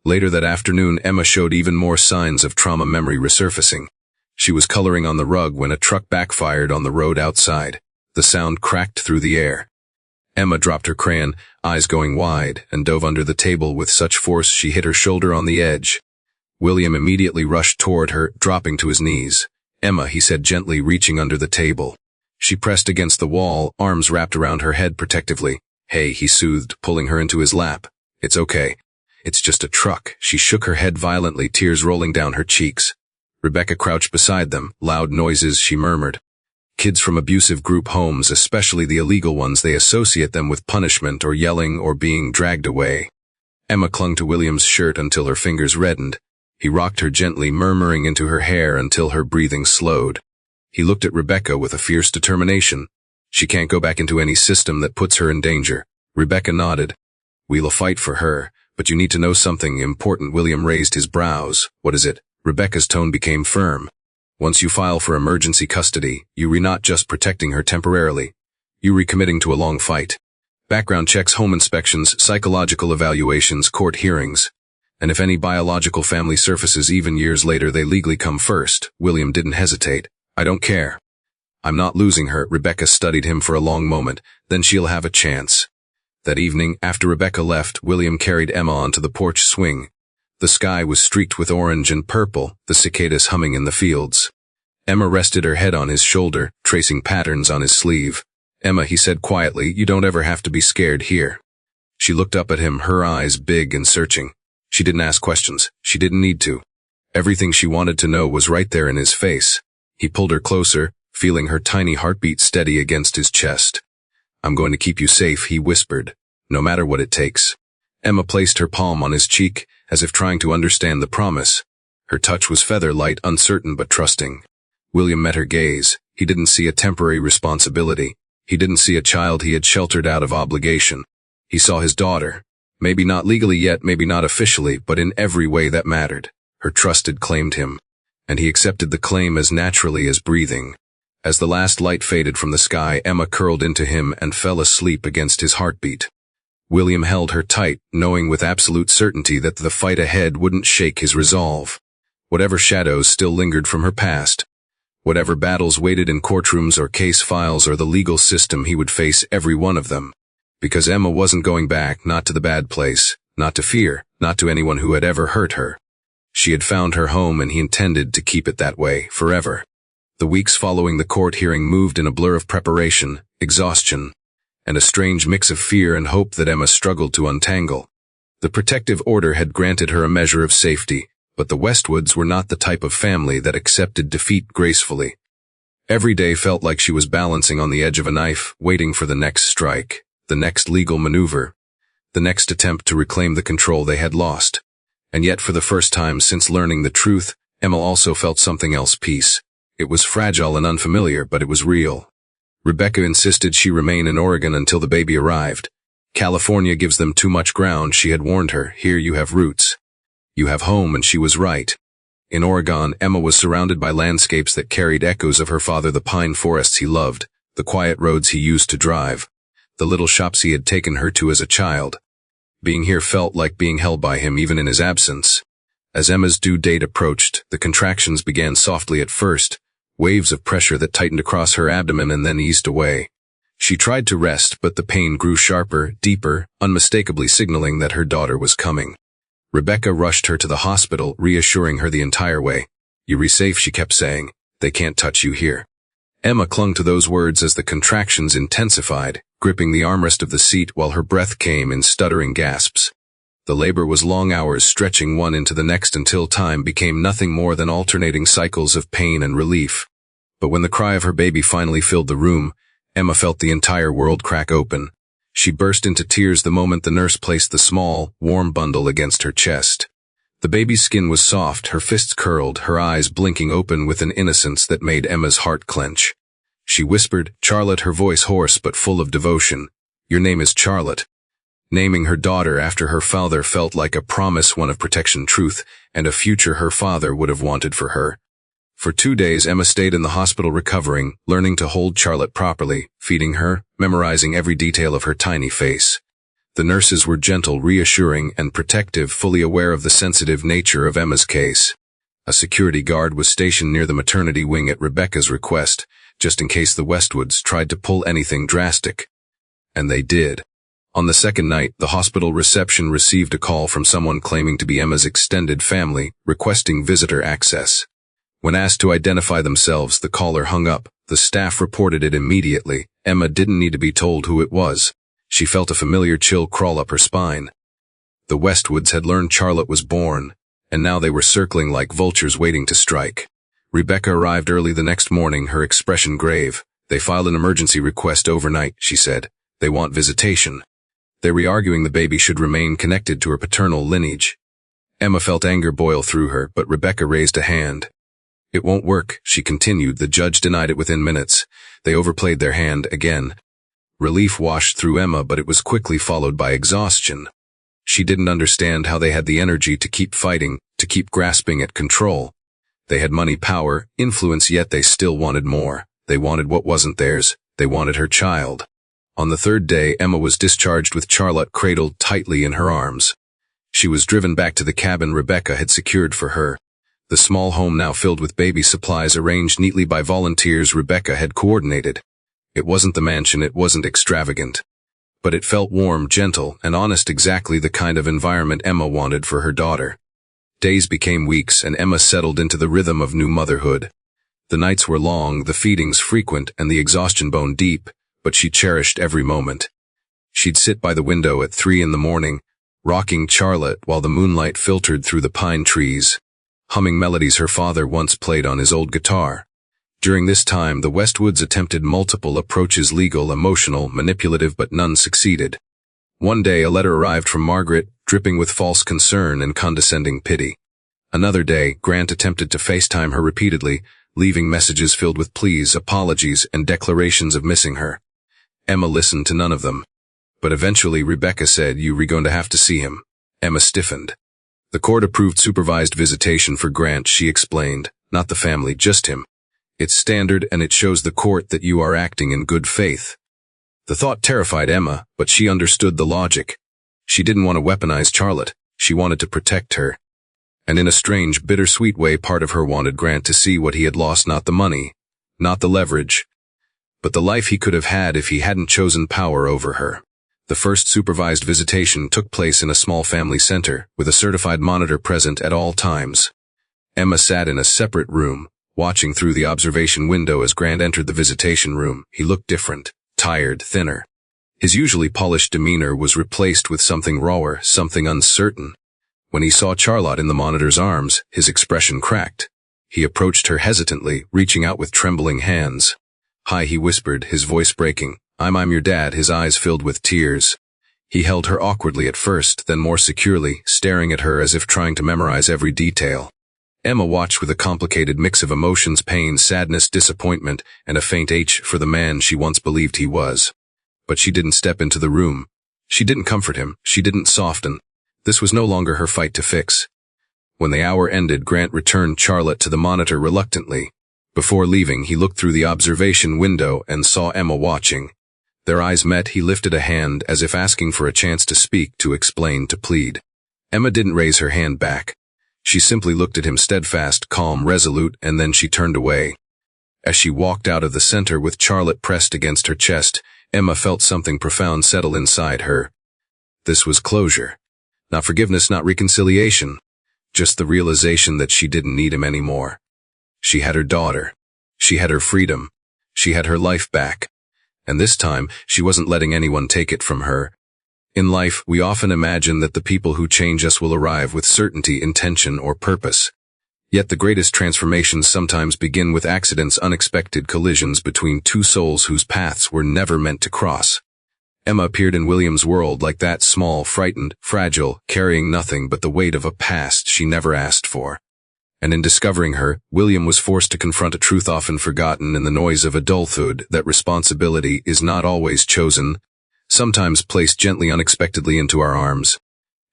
Later that afternoon, Emma showed even more signs of trauma memory resurfacing. She was coloring on the rug when a truck backfired on the road outside. The sound cracked through the air. Emma dropped her crayon, eyes going wide, and dove under the table with such force she hit her shoulder on the edge. William immediately rushed toward her, dropping to his knees. Emma, he said gently, reaching under the table. She pressed against the wall, arms wrapped around her head protectively. Hey, he soothed, pulling her into his lap. It's okay. It's just a truck. She shook her head violently, tears rolling down her cheeks. Rebecca crouched beside them, loud noises, she murmured. Kids from abusive group homes, especially the illegal ones, they associate them with punishment or yelling or being dragged away. Emma clung to William's shirt until her fingers reddened. He rocked her gently, murmuring into her hair until her breathing slowed. He looked at Rebecca with a fierce determination. She can't go back into any system that puts her in danger. Rebecca nodded. We'll fight for her, but you need to know something important. William raised his brows. What is it? Rebecca's tone became firm. Once you file for emergency custody, you're not just protecting her temporarily. You're recommitting to a long fight. Background checks, home inspections, psychological evaluations, court hearings. And if any biological family surfaces even years later, they legally come first. William didn't hesitate. I don't care. I'm not losing her. Rebecca studied him for a long moment. Then she'll have a chance. That evening, after Rebecca left, William carried Emma onto the porch swing. The sky was streaked with orange and purple, the cicadas humming in the fields. Emma rested her head on his shoulder, tracing patterns on his sleeve. Emma, he said quietly, you don't ever have to be scared here. She looked up at him, her eyes big and searching. She didn't ask questions. She didn't need to. Everything she wanted to know was right there in his face. He pulled her closer, feeling her tiny heartbeat steady against his chest. I'm going to keep you safe, he whispered, no matter what it takes. Emma placed her palm on his cheek, as if trying to understand the promise. Her touch was feather-light, uncertain but trusting. William met her gaze. He didn't see a temporary responsibility. He didn't see a child he had sheltered out of obligation. He saw his daughter. Maybe not legally yet, maybe not officially, but in every way that mattered. Her trust had claimed him, and he accepted the claim as naturally as breathing. As the last light faded from the sky, Emma curled into him and fell asleep against his heartbeat. William held her tight, knowing with absolute certainty that the fight ahead wouldn't shake his resolve. Whatever shadows still lingered from her past, whatever battles waited in courtrooms or case files or the legal system, he would face every one of them. Because Emma wasn't going back, not to the bad place, not to fear, not to anyone who had ever hurt her. She had found her home, and he intended to keep it that way, forever. The weeks following the court hearing moved in a blur of preparation, exhaustion, and a strange mix of fear and hope that Emma struggled to untangle. The protective order had granted her a measure of safety, but the Westwoods were not the type of family that accepted defeat gracefully. Every day felt like she was balancing on the edge of a knife, waiting for the next strike, the next legal maneuver, the next attempt to reclaim the control they had lost. And yet for the first time since learning the truth, Emma also felt something else, peace. It was fragile and unfamiliar, but it was real. Rebecca insisted she remain in Oregon until the baby arrived. California gives them too much ground, she had warned her. Here you have roots. You have home, and she was right. In Oregon, Emma was surrounded by landscapes that carried echoes of her father, the pine forests he loved, the quiet roads he used to drive, the little shops he had taken her to as a child. Being here felt like being held by him even in his absence. As Emma's due date approached, the contractions began softly at first, waves of pressure that tightened across her abdomen and then eased away. She tried to rest, but the pain grew sharper, deeper, unmistakably signaling that her daughter was coming. Rebecca rushed her to the hospital, reassuring her the entire way. You're safe, she kept saying. They can't touch you here. Emma clung to those words as the contractions intensified, gripping the armrest of the seat while her breath came in stuttering gasps. The labor was long hours, stretching one into the next until time became nothing more than alternating cycles of pain and relief. But when the cry of her baby finally filled the room, Emma felt the entire world crack open. She burst into tears the moment the nurse placed the small, warm bundle against her chest. The baby's skin was soft, her fists curled, her eyes blinking open with an innocence that made Emma's heart clench. She whispered, "Charlotte," her voice hoarse but full of devotion. "Your name is Charlotte." Naming her daughter after her father felt like a promise, one of protection, truth, and a future her father would have wanted for her. For 2 days, Emma stayed in the hospital recovering, learning to hold Charlotte properly, feeding her, memorizing every detail of her tiny face. The nurses were gentle, reassuring, and protective, fully aware of the sensitive nature of Emma's case. A security guard was stationed near the maternity wing at Rebecca's request, just in case the Westwoods tried to pull anything drastic. And they did. On the second night, the hospital reception received a call from someone claiming to be Emma's extended family, requesting visitor access. When asked to identify themselves, the caller hung up. The staff reported it immediately. Emma didn't need to be told who it was. She felt a familiar chill crawl up her spine. The Westwoods had learned Charlotte was born, and now they were circling like vultures waiting to strike. Rebecca arrived early the next morning, her expression grave. "They filed an emergency request overnight," she said. "They want visitation. They're re-arguing the baby should remain connected to her paternal lineage." Emma felt anger boil through her, but Rebecca raised a hand. "It won't work," she continued. "The judge denied it within minutes. They overplayed their hand again." Relief washed through Emma, but it was quickly followed by exhaustion. She didn't understand how they had the energy to keep fighting, to keep grasping at control. They had money, power, influence, yet they still wanted more. They wanted what wasn't theirs. They wanted her child. On the third day, Emma was discharged with Charlotte cradled tightly in her arms. She was driven back to the cabin Rebecca had secured for her. The small home now filled with baby supplies arranged neatly by volunteers Rebecca had coordinated. It wasn't the mansion, it wasn't extravagant. But it felt warm, gentle, and honest, exactly the kind of environment Emma wanted for her daughter. Days became weeks, and Emma settled into the rhythm of new motherhood. The nights were long, the feedings frequent, and the exhaustion bone deep, but she cherished every moment. She'd sit by the window at 3 in the morning, rocking Charlotte while the moonlight filtered through the pine trees, humming melodies her father once played on his old guitar. During this time, the Westwoods attempted multiple approaches, legal, emotional, manipulative, but none succeeded. One day, a letter arrived from Margaret, dripping with false concern and condescending pity. Another day, Grant attempted to FaceTime her repeatedly, leaving messages filled with pleas, apologies, and declarations of missing her. Emma listened to none of them. But eventually Rebecca said, "You're going to have to see him." Emma stiffened. "The court approved supervised visitation for Grant," she explained. "Not the family, just him. It's standard, and it shows the court that you are acting in good faith." The thought terrified Emma, but she understood the logic. She didn't want to weaponize Charlotte. She wanted to protect her. And in a strange, bittersweet way, part of her wanted Grant to see what he had lost, not the money, not the leverage, but the life he could have had if he hadn't chosen power over her. The first supervised visitation took place in a small family center, with a certified monitor present at all times. Emma sat in a separate room, watching through the observation window as Grant entered the visitation room. He looked different, tired, thinner. His usually polished demeanor was replaced with something rawer, something uncertain. When he saw Charlotte in the monitor's arms, his expression cracked. He approached her hesitantly, reaching out with trembling hands. "Hi," he whispered, his voice breaking. I'm your dad," his eyes filled with tears. He held her awkwardly at first, then more securely, staring at her as if trying to memorize every detail. Emma watched with a complicated mix of emotions, pain, sadness, disappointment, and a faint ache for the man she once believed he was. But she didn't step into the room. She didn't comfort him. She didn't soften. This was no longer her fight to fix. When the hour ended, Grant returned Charlotte to the monitor reluctantly. Before leaving, he looked through the observation window and saw Emma watching. Their eyes met. He lifted a hand as if asking for a chance to speak, to explain, to plead. Emma didn't raise her hand back. She simply looked at him, steadfast, calm, resolute, and then she turned away. As she walked out of the center with Charlotte pressed against her chest, Emma felt something profound settle inside her. This was closure. Not forgiveness, not reconciliation. Just the realization that she didn't need him anymore. She had her daughter. She had her freedom. She had her life back. And this time, she wasn't letting anyone take it from her. In life, we often imagine that the people who change us will arrive with certainty, intention, or purpose. Yet the greatest transformations sometimes begin with accidents, unexpected collisions between two souls whose paths were never meant to cross. Emma appeared in William's world like that, small, frightened, fragile, carrying nothing but the weight of a past she never asked for. And in discovering her, William was forced to confront a truth often forgotten in the noise of adulthood, that responsibility is not always chosen, sometimes placed gently unexpectedly into our arms.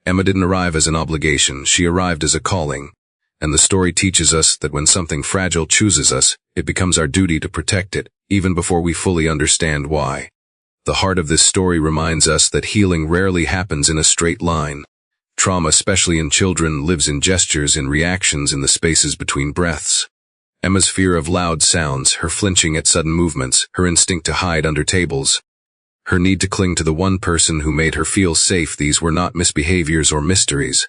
Emma didn't arrive as an obligation, she arrived as a calling. And the story teaches us that when something fragile chooses us, it becomes our duty to protect it, even before we fully understand why. The heart of this story reminds us that healing rarely happens in a straight line. Trauma, especially in children, lives in gestures, in reactions, in the spaces between breaths. Emma's fear of loud sounds, her flinching at sudden movements, her instinct to hide under tables, her need to cling to the one person who made her feel safe, these were not misbehaviors or mysteries.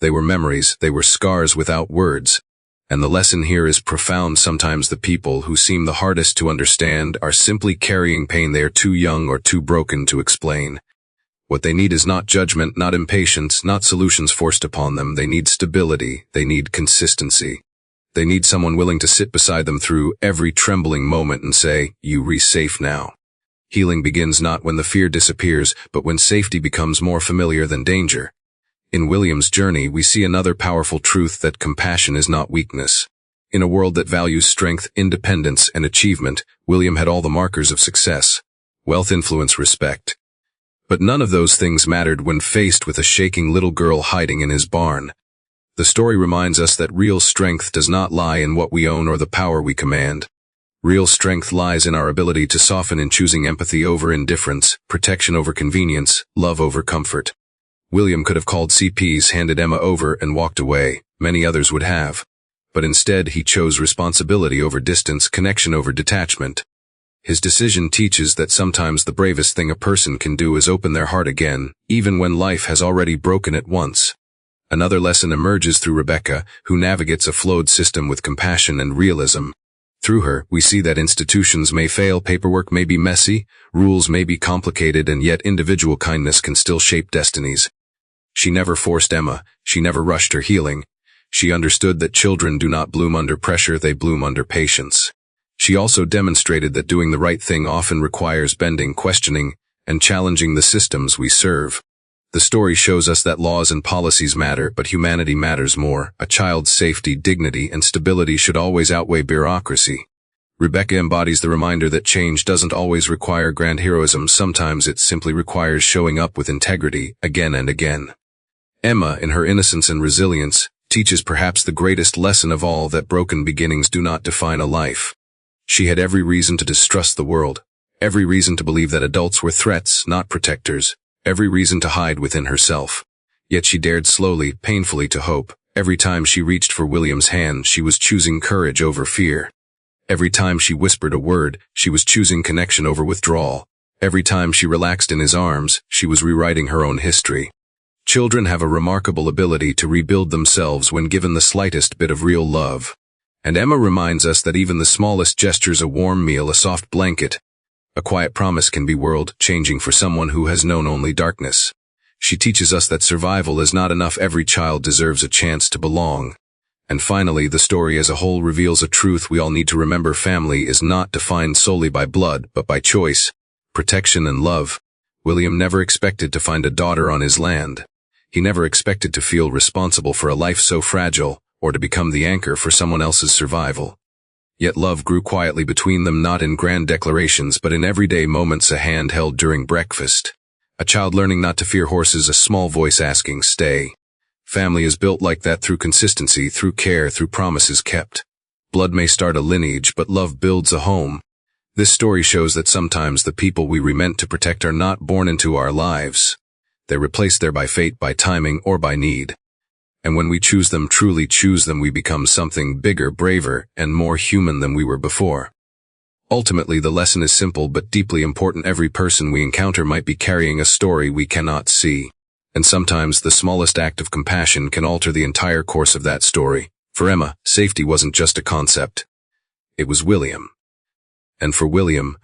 They were memories, they were scars without words. And the lesson here is profound. Sometimes the people who seem the hardest to understand are simply carrying pain they are too young or too broken to explain. What they need is not judgment, not impatience, not solutions forced upon them. They need stability. They need consistency. They need someone willing to sit beside them through every trembling moment and say, "You're safe now." Healing begins not when the fear disappears, but when safety becomes more familiar than danger. In William's journey, we see another powerful truth, that compassion is not weakness. In a world that values strength, independence, and achievement, William had all the markers of success: wealth, influence, respect. But none of those things mattered when faced with a shaking little girl hiding in his barn. The story reminds us that real strength does not lie in what we own or the power we command. Real strength lies in our ability to soften, in choosing empathy over indifference, protection over convenience, love over comfort. William could have called CPs, handed Emma over, and walked away. Many others would have. But instead, he chose responsibility over distance, connection over detachment. His decision teaches that sometimes the bravest thing a person can do is open their heart again, even when life has already broken it once. Another lesson emerges through Rebecca, who navigates a flawed system with compassion and realism. Through her, we see that institutions may fail, paperwork may be messy, rules may be complicated, and yet individual kindness can still shape destinies. She never forced Emma, she never rushed her healing. She understood that children do not bloom under pressure, they bloom under patience. She also demonstrated that doing the right thing often requires bending, questioning, and challenging the systems we serve. The story shows us that laws and policies matter, but humanity matters more. A child's safety, dignity, and stability should always outweigh bureaucracy. Rebecca embodies the reminder that change doesn't always require grand heroism. Sometimes it simply requires showing up with integrity, again and again. Emma, in her innocence and resilience, teaches perhaps the greatest lesson of all, that broken beginnings do not define a life. She had every reason to distrust the world, every reason to believe that adults were threats, not protectors, every reason to hide within herself. Yet she dared slowly, painfully to hope. Every time she reached for William's hand, she was choosing courage over fear. Every time she whispered a word, she was choosing connection over withdrawal. Every time she relaxed in his arms, she was rewriting her own history. Children have a remarkable ability to rebuild themselves when given the slightest bit of real love. And Emma reminds us that even the smallest gestures, a warm meal, a soft blanket, a quiet promise, can be world-changing for someone who has known only darkness. She teaches us that survival is not enough. Every child deserves a chance to belong. And finally, the story as a whole reveals a truth we all need to remember: family is not defined solely by blood, but by choice, protection, and love. William never expected to find a daughter on his land. He never expected to feel responsible for a life so fragile, or to become the anchor for someone else's survival. Yet love grew quietly between them, not in grand declarations, but in everyday moments: a hand held during breakfast, a child learning not to fear horses, a small voice asking, "Stay." Family is built like that, through consistency, through care, through promises kept. Blood may start a lineage, but love builds a home. This story shows that sometimes the people we were meant to protect are not born into our lives. They're replaced there by fate, by timing, or by need. And when we choose them, truly choose them, we become something bigger, braver, and more human than we were before. Ultimately, the lesson is simple but deeply important. Every person we encounter might be carrying a story we cannot see. And sometimes the smallest act of compassion can alter the entire course of that story. For Emma, safety wasn't just a concept. It was William. And for William,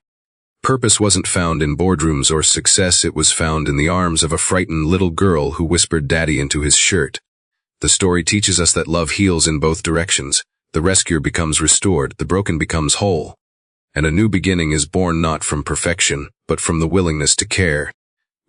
purpose wasn't found in boardrooms or success, it was found in the arms of a frightened little girl who whispered "Daddy" into his shirt. The story teaches us that love heals in both directions. The rescuer becomes restored, the broken becomes whole. And a new beginning is born not from perfection, but from the willingness to care.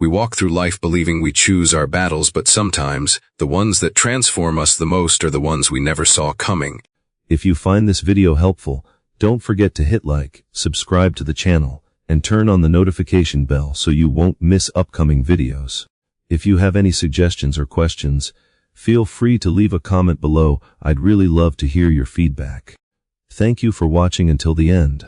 We walk through life believing we choose our battles, but sometimes, the ones that transform us the most are the ones we never saw coming. If you find this video helpful, don't forget to hit like, subscribe to the channel, and turn on the notification bell so you won't miss upcoming videos. If you have any suggestions or questions, feel free to leave a comment below. I'd really love to hear your feedback. Thank you for watching until the end.